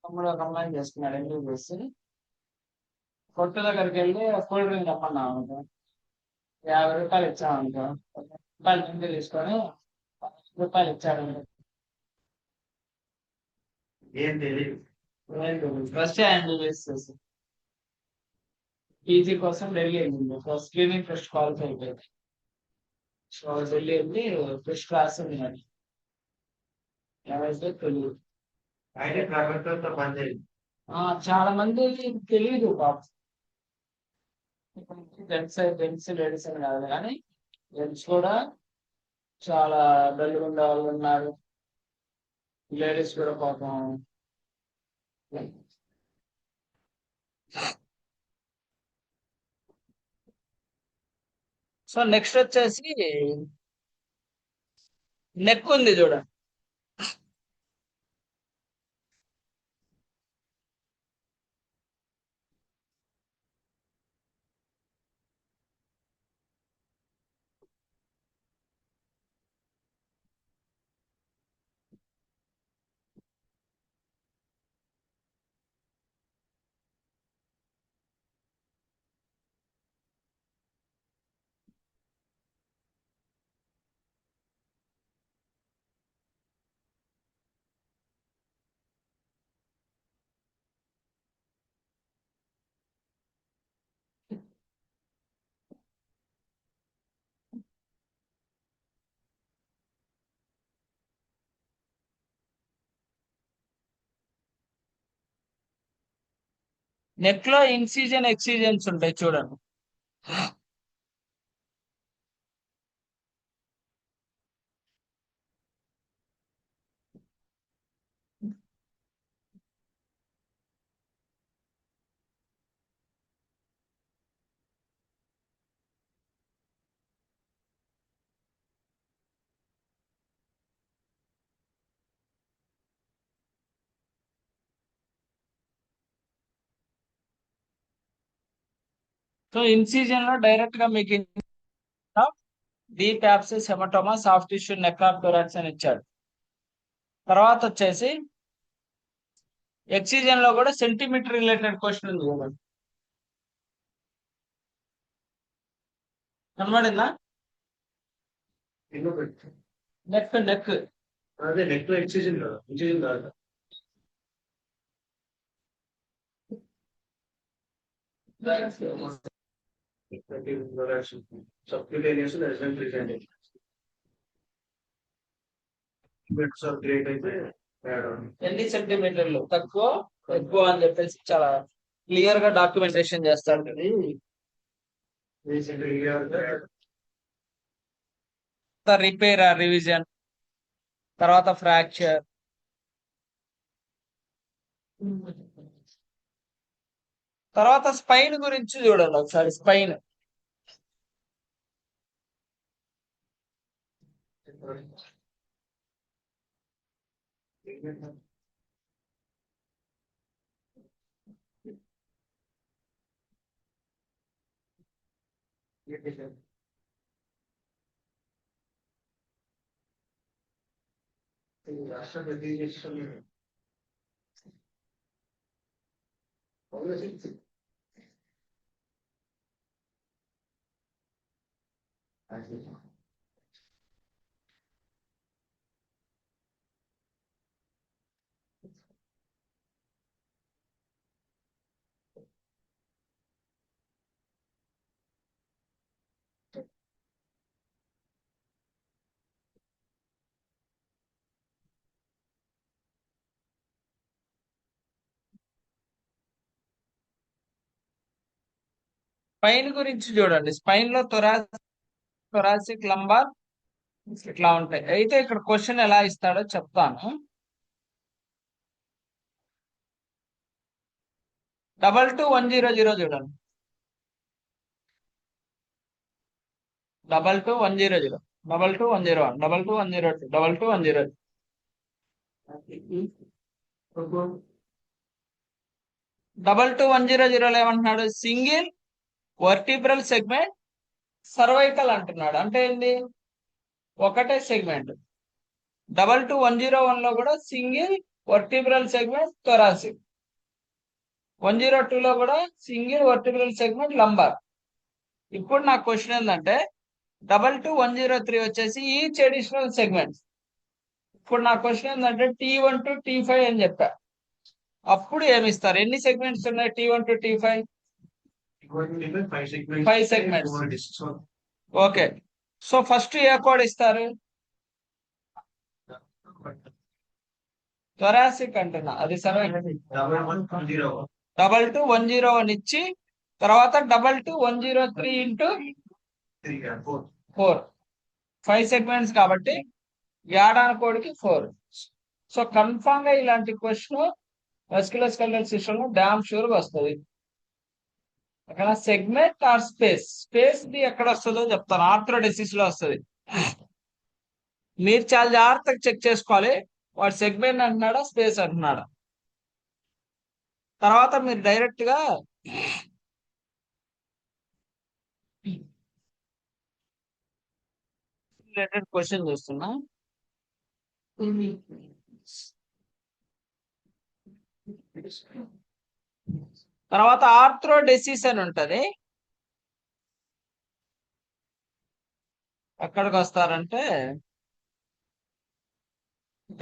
తమ్ముడు ఒక అమ్మాయిని చేస్తున్నాడు ఎంబీబీఎస్. కొట్టు దగ్గరికి వెళ్ళి కూల్ డ్రింక్ తమ్మన్నా అనుకో, 50 రూపాయలు ఇచ్చామనుకో, 10 రూపాయలు డ్రింక్ తీసుకొని 10 రూపాయలు ఇచ్చాడు. ఏం తెలియదు. ఫస్ట్ ఎంబీబీఎస్ చేసి పీజీ కోసం ఢిల్లీ వెళ్ళింది. ఫస్ట్ స్క్రీనింగ్ టెస్ట్ క్వాలిఫై అయిపోయింది. సో ఢిల్లీ వెళ్ళి ఫస్ట్ క్లాస్ ఉంది మరి ఎవరైతే తెలియదు. అయితే ప్రభుత్వంతో పనిచేయదు. చాలా మంది తెలియదు పాపం. జెంట్స్ లేడీస్ అని కాదు కానీ జెంట్స్ కూడా చాలా డల్గా ఉండే వాళ్ళు ఉన్నారు, లేడీస్ కూడా పాపం. సో నెక్స్ట్ వచ్చేసి నెక్ ఉంది చూడ. నెక్ లో ఇన్సిజన్ ఎక్సిజన్స్ ఉంటాయి చూడండి. సో ఇన్సిజన్ లో డైరెక్ట్ గా మీకు డీప్ యాప్సిస్ హెమటోమా సాఫ్ట్ టిష్యూ నెక్రాప్టోరాక్స్ అని ఇచ్చాడు. తర్వాత వచ్చేసి ఎక్సిజన్ లో కూడా సెంటీమీటర్ రిలేటెడ్ క్వశ్చన్ ఉంది చూడండి. కనబడిందా? నెక్ నెక్ అదే నెక్ లో ఎక్సిజన్ కదా, ఇన్సిజన్ కాదు. Subcutaneous less than 3 centimetres. Bits of great అయితే ఎన్ని సెంటీమీటర్లు తక్కువ ఎక్కువ అని చెప్పేసి చాలా క్లియర్ గా డాక్యుమెంటేషన్ చేస్తాడు. రిపేర్ రివిజన్, తర్వాత ఫ్రాక్చర్, తర్వాత స్పైన్ గురించి చూడండి ఒకసారి. స్పైన్ స్పైన్ గురించి చూడండి. స్పైన్ లో థొరాసిక్, లంబార్ ఇట్లా ఉంటాయి. అయితే ఇక్కడ క్వశ్చన్ ఎలా ఇస్తాడో చెప్తాను. 22100 చూడండి. 22100, 22101, 22102, 22102. 22100 ఏమంటున్నాడు? సింగిల్ వర్టిబ్రల్ సెగ్మెంట్ సర్వైకల్ అంటున్నాడు. అంటే ఏంటి? ఒకటే సెగ్మెంట్. 22101 లో కూడా సింగిల్ వర్టిబ్రల్ సెగ్మెంట్ థొరాసిక్. 102 లో కూడా సింగిల్ వర్టిబ్రల్ సెగ్మెంట్ లంబార్. ఇప్పుడు నా క్వశ్చన్ ఏంటంటే 22103 వచ్చేసి ఈచ్ అడిషనల్ సెగ్మెంట్. ఇప్పుడు నా క్వశ్చన్ ఏంటంటే T1 to T5 అని చెప్పా. అప్పుడు ఏమిస్తారు? ఎన్ని సెగ్మెంట్స్ ఉన్నాయి T1 to T5? 5 segments. Okay, so first ఏ కోడ్ ఇస్తారు? థొరాసిక్ అంటున్నా, అది సరే. 22101 ఇచ్చి తర్వాత 22103 ఇంటూ 4, 5 సెగ్మెంట్స్ కాబట్టి యాడాన్ కోడ్కి 4. సో కన్ఫామ్ గా ఇలాంటి క్వశ్చన్ మస్క్యులోస్కెలిటల్ సిస్టమ్ లో డామ్ షూర్ గా వస్తుంది. అక్కడ సెగ్మెంట్ ఆర్ స్పేస్, స్పేస్ ది ఎక్కడ వస్తుందో చెప్తాను. ఆర్థ్రోడెసిస్ లో వస్తుంది. మీరు చాలా జాగ్రత్తగా చెక్ చేసుకోవాలి, వాడు సెగ్మెంట్ అంటున్నాడా స్పేస్ అంటున్నాడా. తర్వాత మీరు డైరెక్ట్ గా రిలేటెడ్ క్వశ్చన్ చూస్తున్నా. తర్వాత ఆర్థ్రోడెసిస్ అని ఉంటది. ఎక్కడికి వస్తారంటే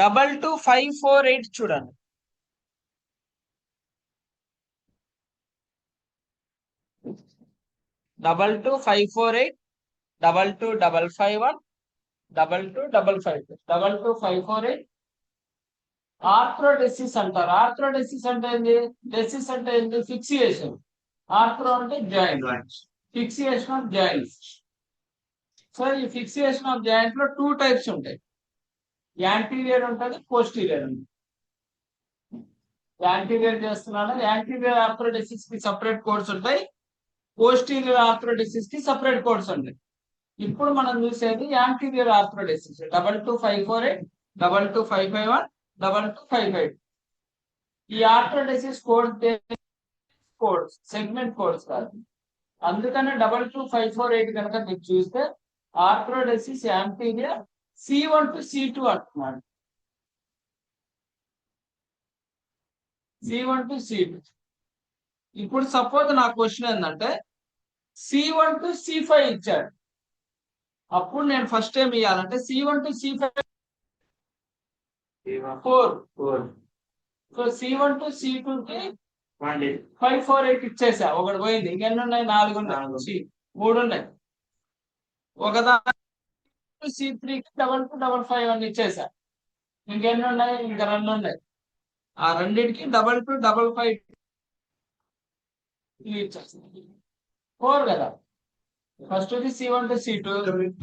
22548 చూడండి. 22548, 22551, 22552, 22548 ఆర్థ్రోడెసిస్ అంటారు. ఆర్థ్రోడెసిస్ అంటే ఏంటి? డెసిస్ అంటే ఏంటి? ఫిక్సియేషన్. ఆర్థ్రో అంటే జాయింట్, ఫిక్సియేషన్ ఆఫ్ జాయింట్స్. సో ఈ ఫిక్సియేషన్ ఆఫ్ జాయింట్ లో 2 టైప్స్ ఉంటాయి. యాంటీరియర్ ఉంటుంది, పోస్టీరియర్ ఉంటుంది. యాంటీరియర్ చేస్తున్నాను. యాంటీరియర్ ఆర్థ్రోడెసిస్ కి సపరేట్ కోడ్స్ ఉంటాయి, పోస్టీరియర్ ఆర్థ్రోడెసిస్ కి సపరేట్ కోడ్స్ ఉంటాయి. ఇప్పుడు మనం చూసేది యాంటీరియర్ ఆర్థ్రోడెసిస్. 22548, 22551, 22552. ఈ ఆర్థ్రోడెసిస్ కోడ్స్ సెగ్మెంట్ కోడ్స్ కాదు. అందుకనే 22548 కనుక మీరు చూస్తే ఆర్థ్రోడెసిస్ యాంటీరియర్ C1 to C2 అంటున్నాడు. C1 to C2. ఇప్పుడు సపోజ్ నా క్వశ్చన్ ఏంటంటే C1 to C5 ఇచ్చాడు. అప్పుడు నేను ఫస్ట్ ఏం ఇవ్వాలంటే C1 to C5 4. So C1 to C2 కి 1 డే 5 4 8 ఇచ్చేసా, ఒకటి పోయింది, ఇంకెన్ని ఉన్నాయి? 4 ఉన్నాయి, 3 ఉన్నాయి. ఒకదాని C3 2255 అని ఇచ్చేసా, ఇంకెన్ని ఉన్నాయి? ఇంకా 2 ఉన్నాయి. ఆ రెండింటికి 2255 ఇచ్చేస్తాను. 4 కదా. ఫస్ట్ C1 to C2,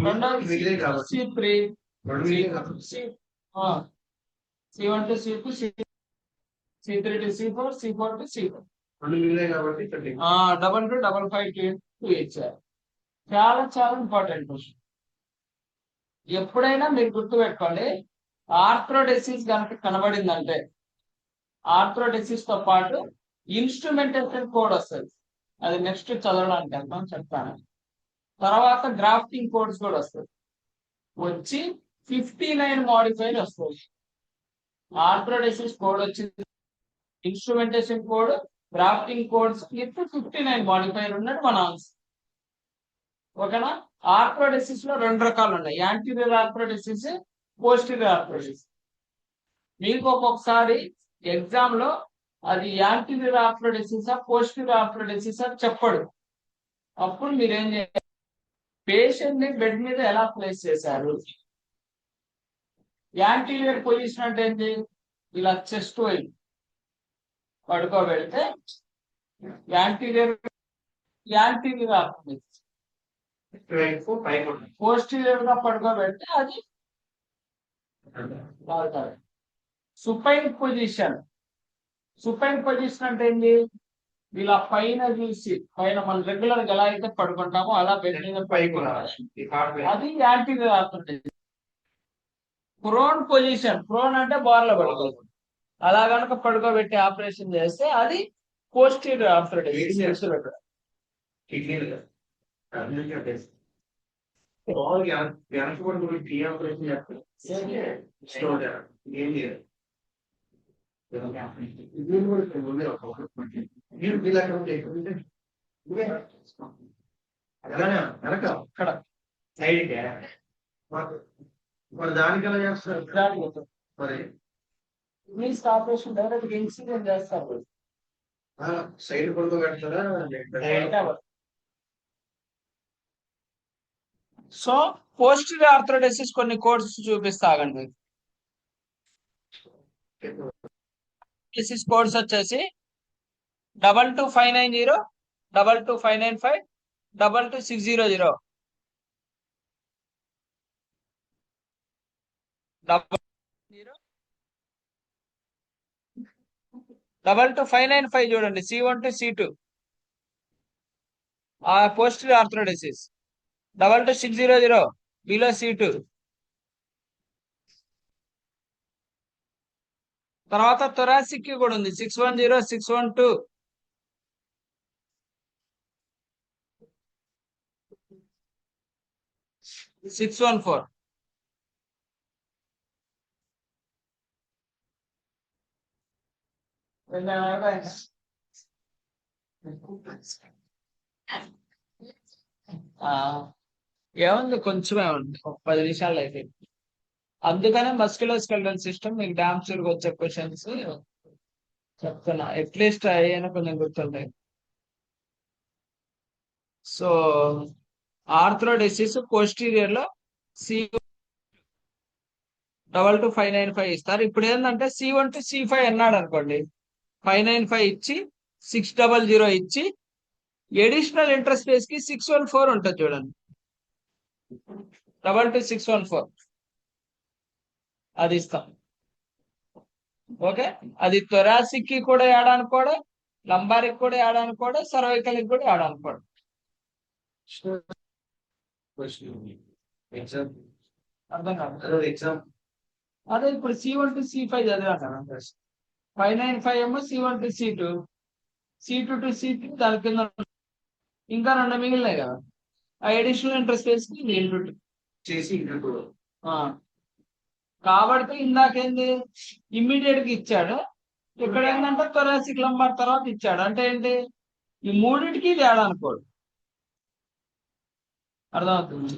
రెండోది C3, C1 to C2, C3 to C4, C4 to C4. 2 మిగిలాయి కాబట్టి 2255 ఇచ్చారు. చాలా చాలా ఇంపార్టెంట్ క్వశ్చన్. ఎప్పుడైనా మీరు గుర్తుపెట్టుకోండి, ఆర్థ్రోడెసిస్ కనుక కనబడిందంటే ఆర్థ్రోడెసిస్ తో పాటు ఇన్స్ట్రుమెంటేషన్ కోడ్ వస్తుంది. అది నెక్స్ట్ చదవడానికి వెళ్తాం, చెప్తాను. తర్వాత గ్రాఫ్టింగ్ కోడ్స్ కూడా వస్తుంది. వచ్చి 59 మోడిఫైర్ వస్తుంది. ఆర్థ్రోడెసిస్ కోడ్ వచ్చింది, ఇన్స్ట్రుమెంటేషన్ కోడ్, గ్రాఫ్టింగ్ కోడ్స్, ఇప్పుడు 59 మోడిఫైర్ ఉన్నట్టు మన ఆన్సర్. ఓకేనా? ఆర్థ్రోడెసిస్ లో 2 రకాలు ఉన్నాయి, యాంటీరియర్ ఆర్థ్రోడెసిస్, పోస్టీరియర్ ఆర్థ్రోడెసిస్. మీకు ఒక్కొక్కసారి ఎగ్జామ్ లో అది యాంటీరియర్ ఆర్థ్రోడెసిస్, పోస్టీరియర్ ఆర్థ్రోడెసిస్ అని చెప్పడు. అప్పుడు మీరేం చేయాలి? పేషెంట్ ని బెడ్ మీద ఎలా ప్లేస్ చేశారు? యాంటీరియర్ పొజిషన్ అంటే ఏంటి? ఇలా చెస్ట్ వైపు పడుకోబెడితే యాంటీరియర్ ఆర్థ్రోడెసిస్. పోస్టీరియర్ గా పడుకోబెడితే అది సుపైన్ పొజిషన్. సుపైన్ పొజిషన్ అంటే ఏంటి? ఇలా పైన చూసి, పైన మనం రెగ్యులర్ గా ఎలా అయితే పడుకుంటామో అలా బెడ్ మీద అది యాంటీరియర్ ఆర్థ్రోడెసిస్. ప్రోన్ పొజిషన్, ప్రోన్ అంటే బార్లో పడుకోవాలి, అలా కనుక పడుకోబెట్టి ఆపరేషన్ చేస్తే అది పోస్టీరియర్ ఆర్థ్రోడెసిస్. మరి దానికి ఎలా చేస్తారు? మరి ఆపరేషన్ డైరెక్ట్ ఇన్సిడెంట్ చేస్తారు. సైడ్ పడుకోబెడతారా? సో పోస్టీరియర్ ఆర్థ్రోడెసిస్ కొన్ని కోడ్స్ చూపిస్తాగండి. కోడ్స్ వచ్చేసి 22590, 22595, 22600. 22595 చూడండి, C1 to C2 ఆ పోస్టీరియర్ ఆర్థ్రోడెసిస్. 22600 below C2. తర్వాత థొరాసిక్ కూడా ఉంది, 610, 612. $614. ఏముంది, కొంచెమే ఉంది, 10 నిమిషాలు అయితే. అందుకనే మస్క్యులోస్కెలిటల్ సిస్టమ్ మీకు డామ్ షూర్గా వచ్చే క్వశ్చన్స్ చెప్తున్నా, అట్లీస్ట్ అయినా కొంచెం గుర్తుంటాయి. సో ఆర్థ్రోడెసిస్ పోస్టీరియర్ లో C22595 ఇస్తారు. ఇప్పుడు ఏంటంటే C1 to C5 అన్నాడు అనుకోండి, 595 ఇచ్చి 600 ఇచ్చి ఎడిషనల్ ఇంటర్స్పేస్ కి 614 ఉంటుంది చూడండి, 22614 అది ఇస్తాం. ఓకే, అది థొరాసిక్ కి కూడా యాడ్ అనుకోవడం, లంబారిక్ కూడా యాడ్ అనుకోవడం, సర్వైకల్ కి కూడా యాడ్ అనుకోవడం. అర్థం కాదు ఎగ్జామ్. అదే ఇప్పుడు C1 to C5 చదివా కదా, 595 ఏమో C1 to C2, C2 to C3 దాని కింద ఇంకా 2 మిగిలినాయి కదా, ఆ ఎడిషనల్ ఇంటర్స్పేస్ కి చేసి కాబట్టి ఇందాకేంది ఇమ్మీడియట్ గా ఇచ్చాడు, ఇక్కడ ఏంటంటే థొరాసిక్ లంబార్ తర్వాత ఇచ్చాడు. అంటే ఏంటి? ఈ మూడింటికి తేడా అనుకోడు. అర్థమవుతుంది?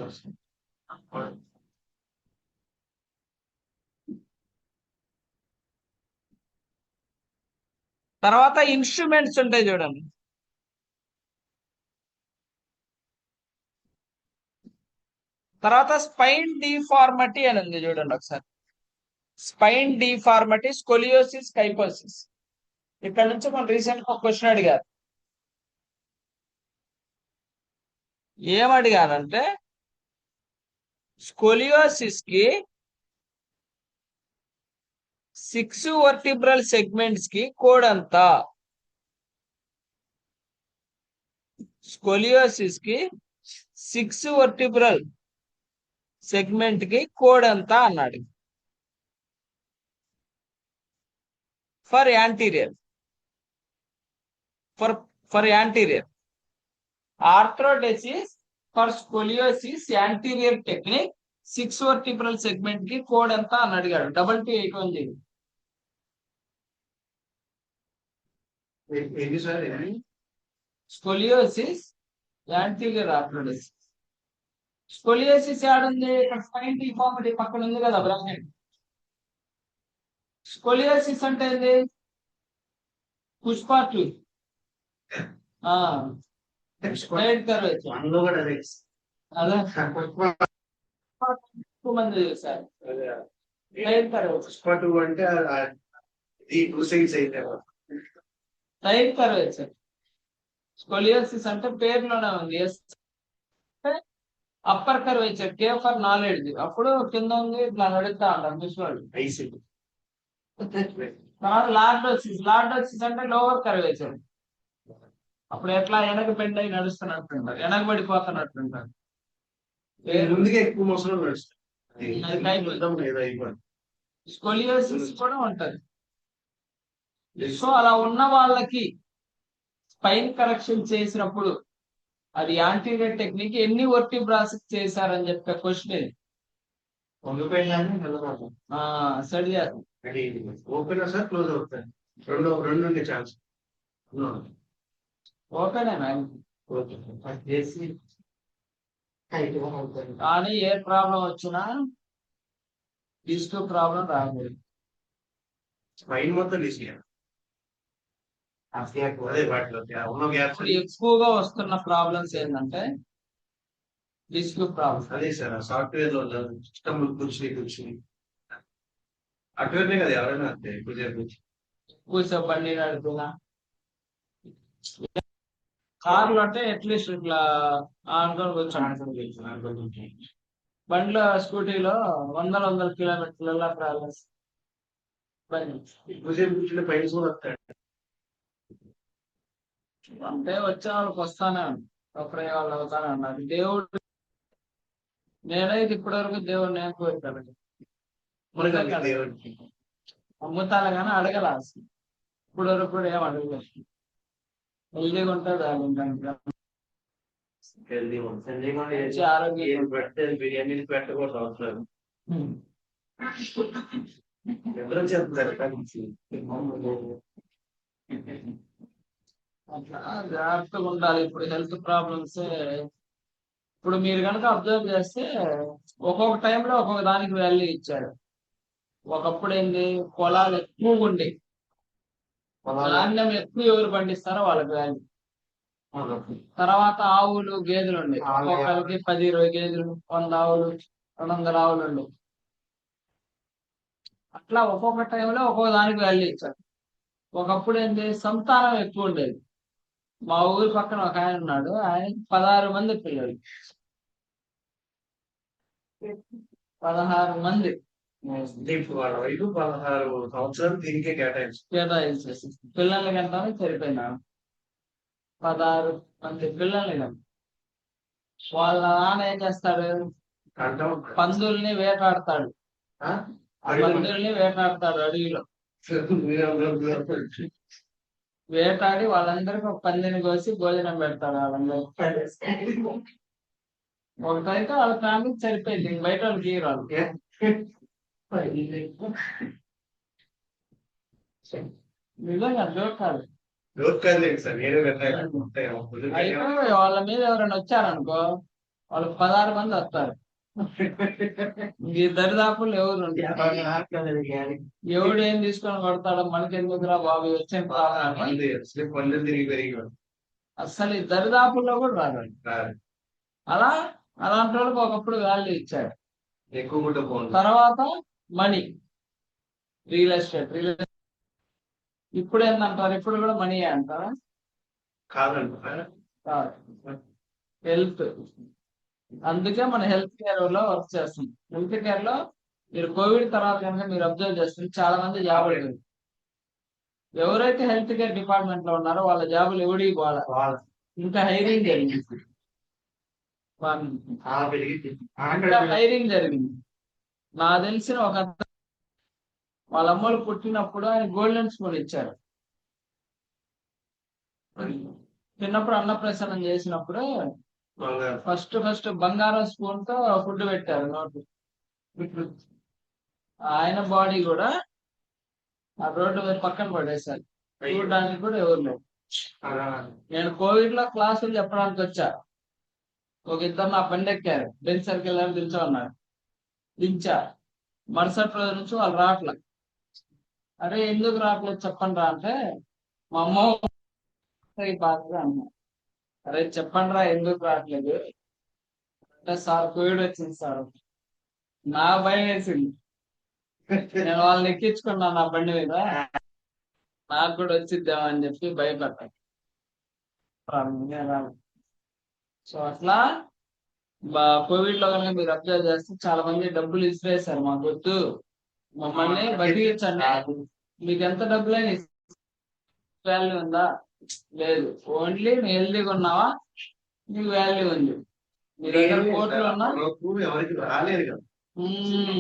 తర్వాత ఇన్స్ట్రుమెంట్స్ ఉంటాయి చూడండి. తర్వాత స్పైన్ డిఫార్మటీ అని ఉంది చూడండి ఒకసారి. స్పైన్ డిఫార్మటీ, స్కొలియోసిస్, కైపోసిస్. ఇక్కడ నుంచి మనం రీసెంట్ గా ఒక క్వశ్చన్ అడిగారు. ఏమడిగానంటే స్కొలియోసిస్ కి 6 వర్టిబ్రల్ సెగ్మెంట్స్ కి కోడ్ అంతా. స్కొలియోసిస్ కి 6 వర్టిబ్రల్ సెగ్మెంట్ కి కోడ్ అంతా అన్నాడు. For anterior, for anterior arthrodesis, for scoliosis anterior technique 6 vertebral segment కి కోడ్ ఎంత అని అడిగాడు. 2281. ఏంటి సార్? స్కొలియోసిస్, యాంటీరియర్ ఆర్థ్రోడెసిస్. స్కొలియోసిస్ ఏడుంది? ఇక్కడ స్పైన్ డిఫార్మిటీ పక్కన ఉంది కదా బ్రాకెట్. స్కొలియోసిస్ అంటే ఏంది? పుష్పాట్లు స్ట్రైట్ కర్వ్. అందులో కూడా అదే. అదే ఎక్కువ మంది చూసారు. Straight curve. పుష్ప 2 అంటే ఈ 2 సైడ్స్ అయితే స్ట్రైట్ కర్వ్ వచ్చారు. స్కొలియోసిస్ అంటే పేరులోనే ఉంది. అప్పర్ కర్వ్ వచ్చారు. K for knowledge. అప్పుడు కింద ఉంది ఇట్లా నడుస్తా ఉంటారు ముసలోళ్ళు. తర్వాత లార్డోసిస్. లార్డోసిస్ అంటే లోవర్ కర్వ్ వచ్చారు. అప్పుడు ఎట్లా వెనక బెండ్ అయి నడుస్తున్నట్టుంటారు, వెనక పడిపోతున్నట్టుంటారు. ముందుగా ఎక్కువ మోసం నడుస్తుంది. స్కొలియోసిస్ కూడా ఉంటది. సో అలా ఉన్న వాళ్ళకి స్పైన్ కరెక్షన్ చేసినప్పుడు అది యాంటీరియర్ టెక్నిక్ ఎన్ని వర్టిబ్రాస్ చేశారని చెప్పే క్వశ్చన్ ఇది. స్టడీ చేస్తాం. ఓపెన్ సార్ క్లోజ్ అవుతాయి. రెండు ఛాన్స్ ఓపెన్ కానీ ఏ ప్రాబ్లం వచ్చినా డిస్క్ ప్రాబ్లం రాకూడదు. స్పైన్ మొత్తం తీసేయాలి. ఇప్పుడు ఎక్కువగా వస్తున్న ప్రాబ్లమ్స్ ఏంటంటే డిస్క్ ప్రాబ్లం. అదే సార్ సాఫ్ట్వేర్ లో సిస్టమ్ కూర్చుని అటువైపే కదా ఎవరైనా అంతే కూర్చో బండి నడుపుతున్నా. కార్లు అంటే అట్లీస్ట్ ఇట్లా ఆనుకొని కూర్చోండి. బండిలో స్కూటీలో 100 కిలోమీటర్ల ట్రావెల్స్ కూర్చుని పైన కూడా వస్తాడు. అంటే వచ్చే వాళ్ళకి వస్తానే ఒకరే వాళ్ళు అవుతానే ఉన్నారు. దేవుడు నేనైతే ఇప్పటి వరకు దేవుడు నేను కోరుతాను అమ్ముతాను కానీ అడగల. ఇప్పటి వరకు కూడా ఏం అడగలేదు. హెల్దీగా ఉంటాడు ఆరోగ్యం. బిర్యానీ పెట్టకూడదు అవసరం. ఎవరో చెప్తారు అట్లా జాగ్రత్తగా ఉండాలి. ఇప్పుడు హెల్త్ ప్రాబ్లమ్స్ ఇప్పుడు మీరు కనుక అబ్జర్వ్ చేస్తే ఒక్కొక్క టైంలో ఒక్కొక్క దానికి వాల్యూ ఇచ్చారు. ఒకప్పుడు ఏంది పొలాలు ఎక్కువగా ఉండి ధాన్యం ఎక్కువ ఎవరు పండిస్తారో వాళ్ళకి వాల్యూ. తర్వాత ఆవులు గేదెలు ఉండి ఒక్కొక్కరికి 10-20 గేదెలు, 100 ఆవులు, 200 ఆవులు ఉండి అట్లా ఒక్కొక్క టైంలో ఒక్కొక్క దానికి వాల్యూ ఇచ్చారు. ఒకప్పుడు ఏంటి సంతానం ఎక్కువ ఉండేది. మా ఊరి పక్కన ఒక ఆయన ఉన్నాడు, ఆయన 16 మంది పిల్లలు. 16 మంది. వాళ్ళ వైపు 16 సంవత్సరాలు దీనికే కేటాయించేసి పిల్లల్ని కంటానే సరిపోయినాడు. 16 మంది పిల్లల్ని కంట. వాళ్ళ నాన్న ఏం చేస్తాడు? పందుల్ని వేటాడతాడు. పందుల్ని వేటాడతాడు అడవిలో. వేటాడి వాళ్ళందరికీ ఒక పందిని కోసి భోజనం పెడతాడు. వాళ్ళందరికీ ఒకటైతే వాళ్ళ ఫ్యామిలీకి సరిపోయింది. బయట వాళ్ళు గీరాలు. నిజంగా జోకాలి. అయితే వాళ్ళ మీద ఎవరైనా వచ్చారనుకో వాళ్ళకి 16 మంది వస్తారు. ఈ దరిదాపులు ఎవరు ఉంటారు? ఎవడు ఏం తీసుకొని కొడతాడో మనకెందుకురా బాబు వచ్చిన ప్రాబ్లం అసలు ఈ దరిదాపుల్లో కూడా రాదు. అలా అలాంటి వాళ్ళకి ఒకప్పుడు వాల్యూ ఇచ్చాడు. తర్వాత మనీ, రియల్ ఎస్టేట్. ఇప్పుడు ఏంటంటారు? ఇప్పుడు కూడా మనీ అంటారా? కాదంటారా? హెల్త్. అందుకే మన హెల్త్ కేర్ లో వర్క్ చేస్తుంది. హెల్త్ కేర్ లో మీరు కోవిడ్ తర్వాత కనుక మీరు అబ్జర్వ్ చేస్తుంది చాలా మంది జాబులు పోయారు. ఎవరైతే హెల్త్ కేర్ డిపార్ట్మెంట్ లో ఉన్నారో వాళ్ళ జాబులు ఎవడికి పోవాలి. ఇంకా హైరింగ్ జరిగింది. ఇంకా హైరింగ్ జరిగింది. నాకు తెలిసిన ఒక వాళ్ళ అమ్మలు పుట్టినప్పుడు ఆయన గోల్డెన్ స్పూన్ ఇచ్చారు. చిన్నప్పుడు అన్నప్రసన్నం చేసినప్పుడు ఫస్ట్ బంగారం స్పూన్ తో ఫుడ్ పెట్టారు నోటు. ఆయన బాడీ కూడా ఆ రోడ్డు మీద పక్కన పడేశారు. చూడడానికి కూడా ఎవరు లేరు. నేను కోవిడ్ లో క్లాసులు చెప్పడానికి వచ్చా. ఒక ఇద్దరు నా బండి ఎక్కారు. బెంచ్ సర్కిల్ అని దించమన్నారు. దించా. మరుసటి రోజు నుంచి వాళ్ళు రావట్లే. అరే ఎందుకు రావట్లేదు చెప్పండి రా అంటే మా అమ్మ బాగా అన్నా. అరే చెప్పండి రా ఎందుకు రావట్లేదు అంటే సార్ కోవిడ్ వచ్చింది సార్. నా భయం వేసింది. నేను వాళ్ళని ఎక్కించుకున్నా నా బండి మీద. నాకు కూడా వచ్చిద్దామా అని చెప్పి భయపడ్డాను. సో అట్లా కోవిడ్ లో కనుక మీరు అబ్జర్వ్ చేస్తే చాలా మంది డబ్బులు ఇసిరేశారు. మాకు వద్దు, మమ్మల్ని బతికించండి, మీకు ఎంత డబ్బులైనా వాల్యూ ఉందా? లేదు. ఓన్లీ నువ్వు హెల్దీగా ఉన్నావా నీకు వాల్యూ ఉంది. మీ దగ్గర కోట్లు ఉన్నా ఎవరికి రాలేదు కదా,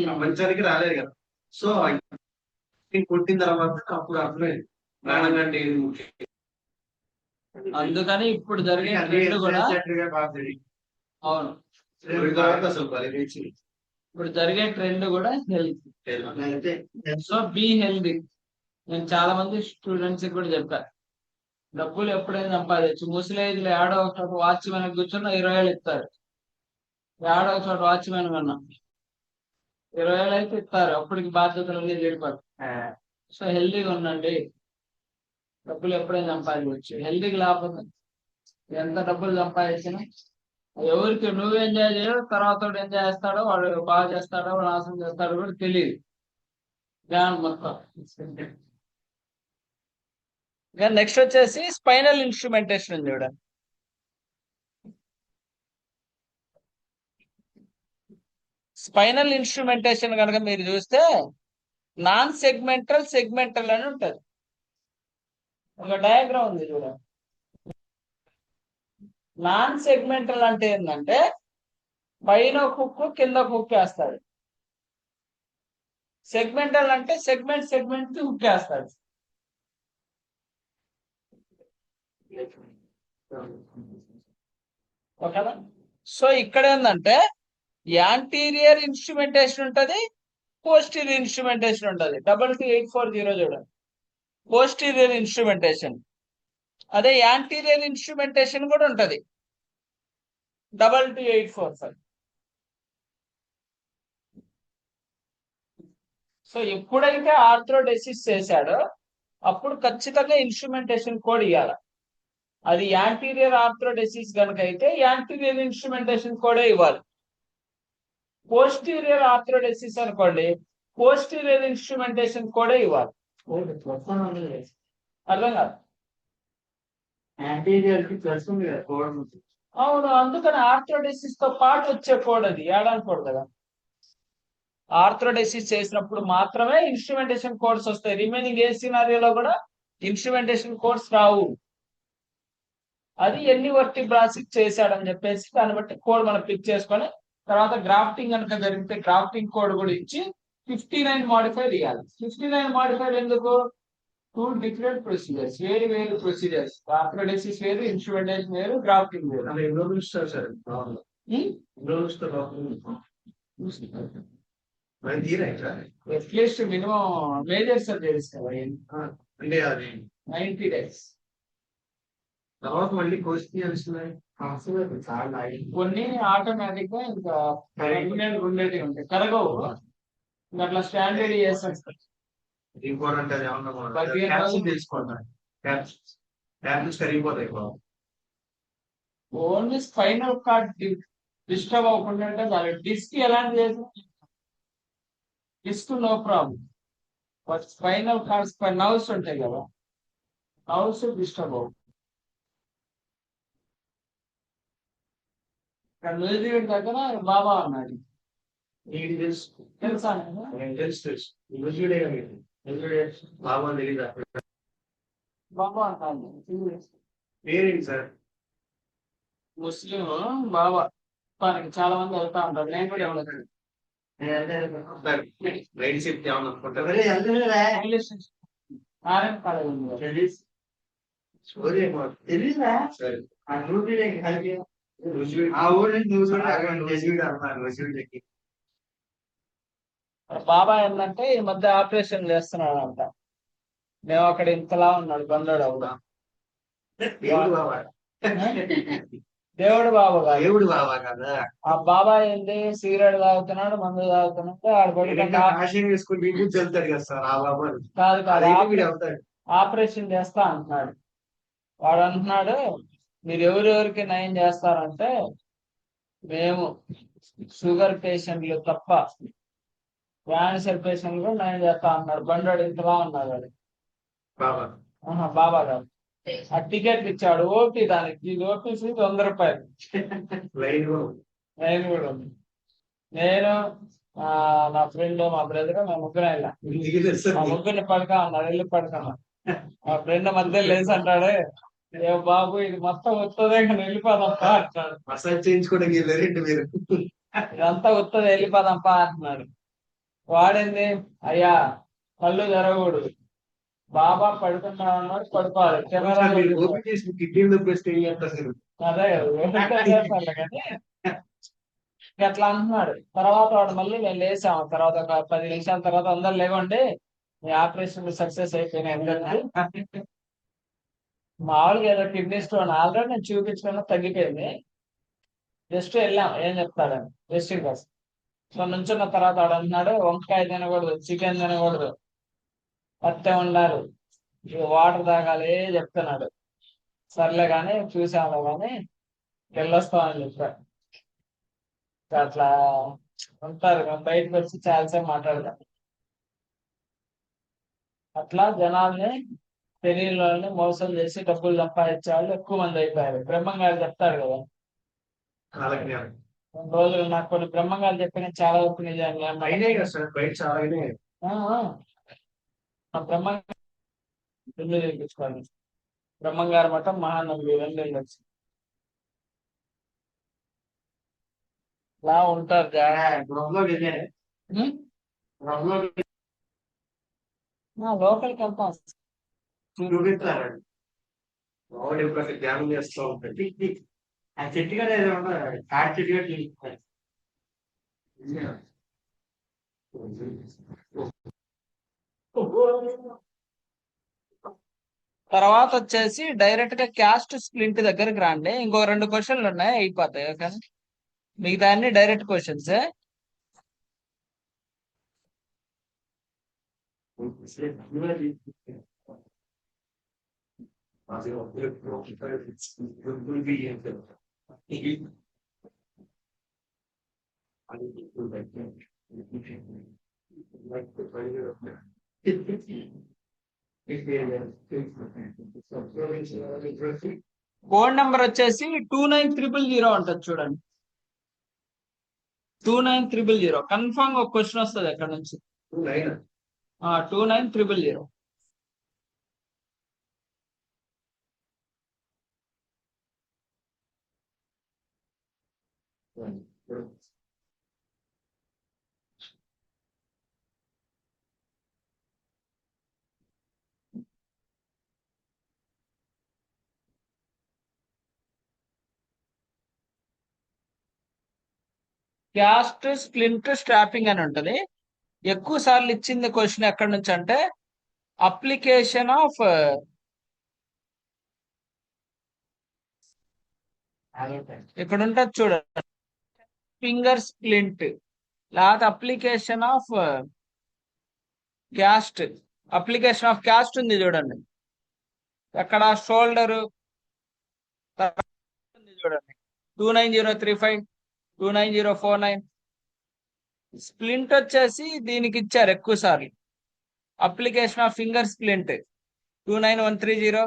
ప్రపంచానికి రాలేదు కదా. సో కొట్టిన తర్వాత అప్పుడు అర్థమైంది ప్రాణం కంటే ఏది ముఖ్యం. అందుకని ఇప్పుడు జరిగే ట్రెండ్ కూడా అవును. ఇప్పుడు జరిగే ట్రెండ్ కూడా హెల్త్. So be healthy. నేను చాలా మంది స్టూడెంట్స్ కూడా చెప్పాను, డబ్బులు ఎప్పుడైనా సంపాదించు. ముసలేజ్లో ఏడో ఒక చోట వాచ్మెన్ కూర్చున్న 20,000 ఇస్తారు. ఏడో ఒక చోట వాచ్మెన్ కన్నా 20,000 అయితే ఇస్తారు. అప్పటికి బాధ్యతలు అన్నీ జరిగిపోతాయి. సో హెల్దీగా ఉండండి. డబ్బులు ఎప్పుడైనా సంపాదించవచ్చు. హెల్దీగా లేకపోతే ఎంత డబ్బులు సంపాదించినా ఎవరికి నువ్వు ఎంజాయ్ చేయవు, తర్వాత ఎంజాయ్ చేస్తాడో వాడు బాగా చేస్తాడో వాడు నాశనం చేస్తాడో కూడా తెలియదు. జ్ఞానం మొత్తం. నెక్స్ట్ వచ్చేసి స్పైనల్ ఇన్స్ట్రుమెంటేషన్ చూడండి. స్పైనల్ ఇన్స్ట్రుమెంటేషన్ కనుక మీరు చూస్తే నాన్ సెగ్మెంటల్, సెగ్మెంటల్ అని ఉంటది. ఒక డయాగ్రామ్ ఉంది చూడండి. నాన్ సెగ్మెంటల్ అంటే ఏంటంటే పైన కుక్కు కింద కుక్కు వేస్తాడు. సెగ్మెంటల్ అంటే సెగ్మెంట్ హుక్ వేస్తాడు. ఓకేనా? సో ఇక్కడ ఏంటంటే యాంటీరియర్ ఇన్స్ట్రుమెంటేషన్ ఉంటది, పోస్టీరియర్ ఇన్స్ట్రుమెంటేషన్ ఉంటది. 22840 చూడండి. Posterior instrumentation. అదే యాంటీరియర్ ఇన్స్ట్రుమెంటేషన్ కూడా ఉంటది 22845. సో ఎప్పుడైతే ఆర్థ్రోడెసిస్ చేశాడో అప్పుడు ఖచ్చితంగా ఇన్స్ట్రుమెంటేషన్ కోడ్ ఇవ్వాలి. అది యాంటీరియర్ ఆర్థ్రోడెసిస్ కనుక అయితే యాంటీరియర్ ఇన్స్ట్రుమెంటేషన్ కోడే ఇవ్వాలి. పోస్టీరియర్ ఆర్థ్రోడెసిస్ అనుకోండి, పోస్టీరియర్ ఇన్స్ట్రుమెంటేషన్ కోడే ఇవ్వాలి. అర్థం కాదు. అవును, అందుకని ఆర్థ్రోడెసిస్ తో పాటు వచ్చే కోడ్ అది ఏడానుకోడు కదా. ఆర్థ్రోడెసిస్ చేసినప్పుడు మాత్రమే ఇన్స్ట్రుమెంటేషన్ కోడ్స్ వస్తాయి. రిమైనింగ్ ఏ సినారియోలో కూడా ఇన్స్ట్రుమెంటేషన్ కోడ్స్ రావు. అది ఎన్ని వర్టిబ్రాసిక్ చేశాడని చెప్పేసి దాన్ని బట్టి కోడ్ మనం పిక్ చేసుకొని తర్వాత గ్రాఫ్టింగ్ కనుక జరిగితే గ్రాఫ్టింగ్ కోడ్ కూడా ఇచ్చి 59 మాడిఫైర్ ఇవ్వాలి. 59 మాడిఫైర్ ఎందుకు? 2 డిఫరెంట్ ప్రొసీజర్స్, వేరు ప్రొసీజర్స్. ఆర్థ్రోడెసిస్ వేరు, ఇన్స్ట్రుమెంటేషన్ వేరు, గ్రాఫ్టింగ్ వేరు. అట్లీస్ట్ మినిమం మేజర్ సర్జరీస్ కదా అంటే అది 90 days. తర్వాత మళ్ళీ క్వశ్చన్స్ కొన్ని ఆటోమేటిక్ గా ఇంకా ఉండేవి ఉంటాయి కరగవు. ఇంకా అట్లా స్టాండర్డ్ చేస్తాం. ఇంపార్టెంట్ అది ఏమన్నా పదిహేను క్యాప్స్ రోజులు తీసుకోండి. క్యాప్స్ కరిగిపోతాయి బాబు. ఓన్లీ స్పైనల్ కార్డ్ డిస్టర్బ్ అవ్వకుండా అంటే దాని డిస్క్ ఎలాంటి disc no problem. But spinal cords nerves ఉంటాయి కదా, నర్వ్స్ డిస్టర్బ్ అవ్వవు. ఇక్కడ మ్యూజిక్ దగ్గర బాబా అన్నాడు. నీకు తెలుసు. తెలుసా నేను? తెలుసు. రుజుడే బాబా తెలీదా? బాబా అంటాను. పేరేంటి సార్? ముస్లిం బాబా. తనకి చాలా మంది వెళ్తా ఉంటారు, నేను కూడా ఎవరు రైట్ చెప్తే ఏమన్నా అనుకుంటారు. ఇంగ్లీష్ నారాయణ కాలేజ్ ఉంది కదా. సరే. ఆ ఊరు నుంచి రుజుడు అన్నారు. రుజుడికి బాబా ఏంటంటే ఈ మధ్య ఆపరేషన్ చేస్తున్నాడు అంట. మేము అక్కడ ఇంతలా ఉన్నాడు బందోడు అవుదా. దేవుడు బాబా. దేవుడు బాబా కాదు. దేవుడు బాబా కదా. ఆ బాబా ఏంటి, సిగరెట్ తాగుతున్నాడు, మందు తాగుతున్నాడు, ఆడ ఆశయం వేసుకుని మీకు చెల్తాడు కదా సార్ ఆ బాబా. కాదు కాదు అవుతాడు. ఆపరేషన్ చేస్తా అంటున్నాడు. వాడు అంటున్నాడు, మీరు ఎవరెవరికి నయం చేస్తారంటే మేము షుగర్ పేషెంట్లు తప్ప క్యాన్సర్ పేషెంట్లు నయం చేస్తా అన్నాడు. బండోడు ఇంతలా ఉన్నాడు వాడు. బాబా. బాబా కాదు. ఆ టికెట్ ఇచ్చాడు ఓపీ, దానికి ఇది ఓపీ ఫీజు 100 రూపాయలు. లైన్ కూడా ఉంది. నేను నా ఫ్రెండ్ మా బ్రదర్ మా ముగ్గురు వెళ్ళా. మా ముగ్గురిని పడకా అన్నాడు, వెళ్ళి పడుకున్నా. మా ఫ్రెండ్ మధ్య లేచి అంటాడు, ఏ బాబు ఇది మొత్తం వస్తుందే కానీ వెళ్ళిపోదాంపా అంటున్నాడు. మసాజ్ చేయించుకోవడానికి వెళ్ళారండి మీరు. ఇదంతా వస్తుంది వెళ్ళిపోదాంపా అంటున్నాడు. వాడింది, అయ్యా కళ్ళు జరగకూడదు, బాబా పడుకున్నా అన్నాడు, పడుకోవాలి. కెమెరా కిడ్నీ నొప్పి అదే కదా కానీ అట్లా అంటున్నాడు. తర్వాత వాడు మళ్ళీ మేము లేసాము. తర్వాత ఒక 10 నిమిషాల తర్వాత అందరు లేవండి, మీ ఆపరేషన్ సక్సెస్ అయిపోయినాయి అందరికీ. మామూలుగా ఏదో కిడ్నీ స్టోన్ ఆల్రెడీ నేను చూపించుకున్నా, తగ్గిపోయింది. జస్ట్ వెళ్ళాం ఏం చెప్తాడని టెస్టింగ్ కోసం. సో నుంచున్న తర్వాత వాడు అంటున్నాడు, వంకాయ తినకూడదు, చికెన్ తినకూడదు, పత్తే ఉండాలి, వాటర్ తాగాలి చెప్తున్నాడు. సర్లే కానీ చూసాము కానీ వెళ్ళొస్తామని చెప్పాడు. అట్లా ఉంటారు, మేము బయటకు వచ్చి చాలాసేపు మాట్లాడతాం. అట్లా జనాల్ని తెలియని వాళ్ళని మోసం చేసి డబ్బులు సంపాదించే వాళ్ళు ఎక్కువ మంది అయిపోయారు. బ్రహ్మం గారు చెప్తారు కదా, కొన్ని రోజులు నాకు కొన్ని బ్రహ్మం గారు చెప్పిన చాలా వరకు నిజంగా బ్రహ్మం ఇల్లు తెప్పించుకోవాలి. బ్రహ్మం గారు మఠం, మహానంది 2 వెళ్ళొచ్చు. ఇలా ఉంటారు లోకల్కి వెళ్తాం. చూపిస్తారండి. మామిడి ఇప్పుడు ధ్యానం చేస్తూ ఉంటాడు. ఆ చెట్టు కదా ఏదో ఉండదు, తాటి చెట్టు కూడా చూపిస్తారు. తర్వాత వచ్చేసి డైరెక్ట్ గా క్యాస్ట్ స్ప్లింట్ దగ్గరికి రాండి. ఇంకో 2 క్వశ్చన్లు ఉన్నాయి, అయిపోతాయి. ఓకే, మిగతా అన్ని డైరెక్ట్ క్వశ్చన్స్. కోడ్ నెంబర్ వచ్చేసి 29300 ఉంటుంది చూడండి. 29300 కన్ఫర్మ్ ఒక క్వశ్చన్ వస్తుంది అక్కడ నుంచి. 29300. క్యాస్ట్ స్ప్లింట్ స్ట్రాపింగ్ అని ఉంటది. ఎక్కువ సార్లు ఇచ్చింది క్వశ్చన్ ఎక్కడి నుంచి అంటే, అప్లికేషన్ ఆఫ్ ఇక్కడ ఉంటుంది చూడండి, ఫింగర్ స్ప్లింట్ లేకపోతే application of caste. Application of caste ఉంది చూడండి, ఎక్కడ షోల్డర్ ఉంది చూడండి, 29035, 29049. స్ప్లింట్ వచ్చేసి దీనికి ఇచ్చారు ఎక్కువ సార్లు. Application of finger splint 29130,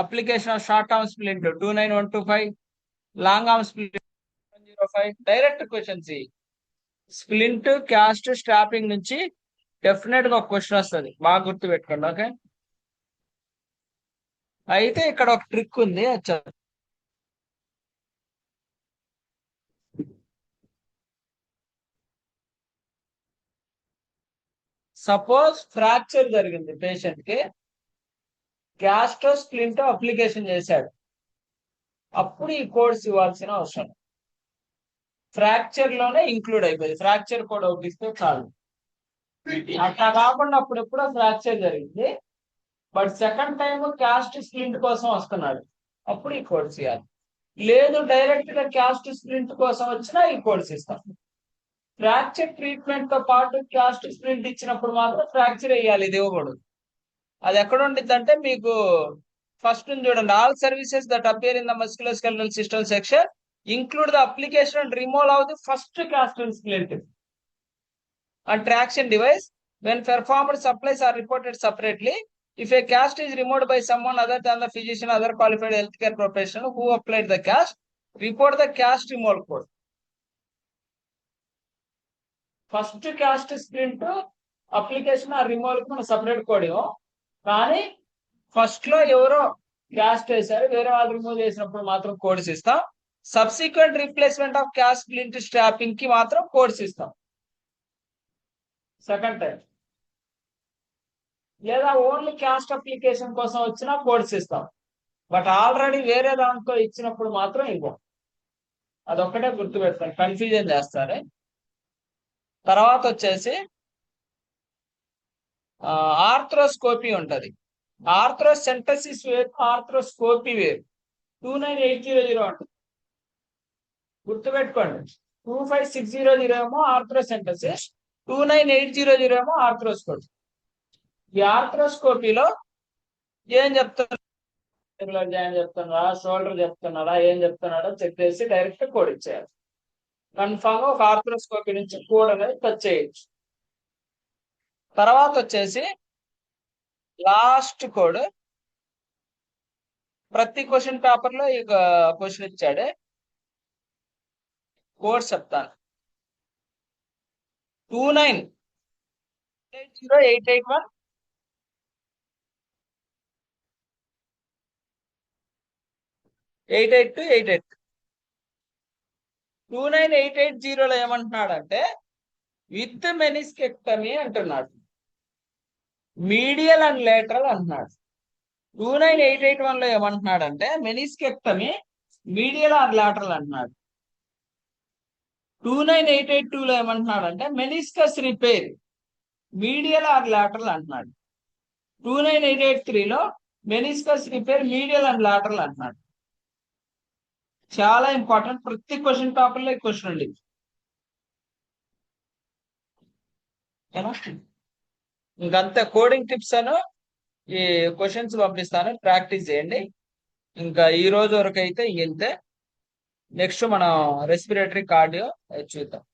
application of short arm splint 29125, long arm splint 105. Direct questions. Splint, caste, strapping నుంచి డెఫినెట్ గా ఒక క్వశ్చన్ వస్తుంది, బాగా గుర్తు పెట్టుకోండి. ఓకే, అయితే ఇక్కడ ఒక ట్రిక్ ఉంది. సపోజ్ ఫ్రాక్చర్ జరిగింది పేషెంట్ కి, క్యాస్టో స్ప్లింట్ అప్లికేషన్ చేశాడు, అప్పుడు ఈ కోడ్స్ ఇవ్వాల్సిన అవసరం. ఫ్రాక్చర్ లోనే ఇంక్లూడ్ అయిపోయింది, ఫ్రాక్చర్ కోడ్ ఒకటి ఇస్తే చాలు. అట్లా కాకుండా అప్పుడెప్పుడో ఫ్రాక్చర్ జరిగింది, but second time caste splint కోసం వస్తున్నాడు, అప్పుడు ఈ కోడ్స్ ఇవ్వాలి. లేదు డైరెక్ట్ గా క్యాస్ట్ స్ప్లింట్ కోసం వచ్చినా ఈ కోడ్స్ ఇస్తాం. ఫ్రాక్చర్ ట్రీట్మెంట్ తో పాటు క్యాస్ట్ స్ప్లింట్ ఇచ్చినప్పుడు మాత్రం ఫ్రాక్చర్ వేయాలి, ఇది ఇవ్వకూడదు. అది ఎక్కడ ఉండిద్ది అంటే మీకు ఫస్ట్ చూడండి, all services that appear in the musculoskeletal system section include the application and removal of the first caste splint and traction device. When performed, supplies are reported separately. If a cast is removed by someone other than the physician, other qualified healthcare professional who applied the cast, report the cast removal code. First caste splint application ఆ removal కి మనం separate code ఇవ్వం, కానీ first లో ఎవరో caste వేశారు, వేరే వాళ్ళు రిమూవ్ చేసినప్పుడు మాత్రం కోడ్స్ ఇస్తాం. Subsequent replacement of caste splint strapping కి మాత్రం కోడ్స్ ఇస్తాం సెకండ్ టైం. లేదా ఓన్లీ క్యాస్ట్ అప్లికేషన్ కోసం వచ్చినా కోడ్స్ ఇస్తాం, బట్ ఆల్రెడీ వేరే దాంట్లో ఇచ్చినప్పుడు మాత్రం ఇవ్వం. అదొక్కటే గుర్తుపెడతాను, కన్ఫ్యూజన్ చేస్తారు. తర్వాత వచ్చేసి ఆర్థ్రోస్కోపీ ఉంటది. ఆర్థ్రోసెంటసిస్ వేరు, ఆర్థ్రోస్కోపీ వేరు. 29800 ఉంటుంది, గుర్తుపెట్టుకోండి. 25600 ఏమో ఆర్థ్రోసెంటసిస్, 29800 ఏమో ఆర్థ్రోస్కోపీ. ఈ ఆర్థ్రోస్కోపీలో ఏం చెప్తున్నారు, జాయిన్ చెప్తున్నారా, షోల్డర్ చెప్తున్నారా, ఏం చెప్తున్నాడో చెక్ చేసి డైరెక్ట్ కోడ్ ఇచ్చేయాలి. కన్ఫామ్ గా ఒక ఆర్థ్రోస్కోపీ నుంచి కోడ్ అనేది టచ్ చేయొచ్చు. తర్వాత వచ్చేసి లాస్ట్ కోడ్, ప్రతి క్వశ్చన్ పేపర్ లో ఇక క్వశ్చన్ ఇచ్చాడే, కోడ్ చెప్తాను. 2980881 88288. 29880లో ఏమంటున్నాడంటే విత్ మెనిస్కెక్టమీ అంటున్నాడు, మీడియల్ అండ్ లేటరల్ అంటున్నాడు. 29881లో ఏమంటున్నాడంటే మెనిస్కెక్టమీ మీడియల్ ఆర్ లాటరల్ అంటున్నాడు. 29882లో ఏమంటున్నాడంటే meniscus repair medial or lateral అంటున్నాడు. 29883లో meniscus repair medial and lateral అంటున్నాడు. చాలా ఇంపార్టెంట్, ప్రతి క్వశ్చన్ పేపర్ లో ఈ క్వశ్చన్ ఉంది. ఇంకంతే కోడింగ్ టిప్స్ అను ఈ క్వశ్చన్స్ పంపిస్తాను, ప్రాక్టీస్ చేయండి. ఇంకా ఈ రోజు వరకు అయితే ఇంతే. నెక్స్ట్ మనం రెస్పిరేటరీ కార్డియో చూద్దాం.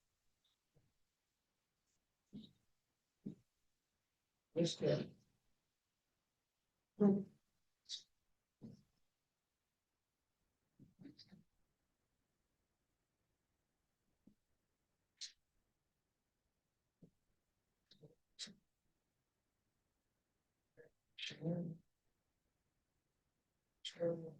Sure.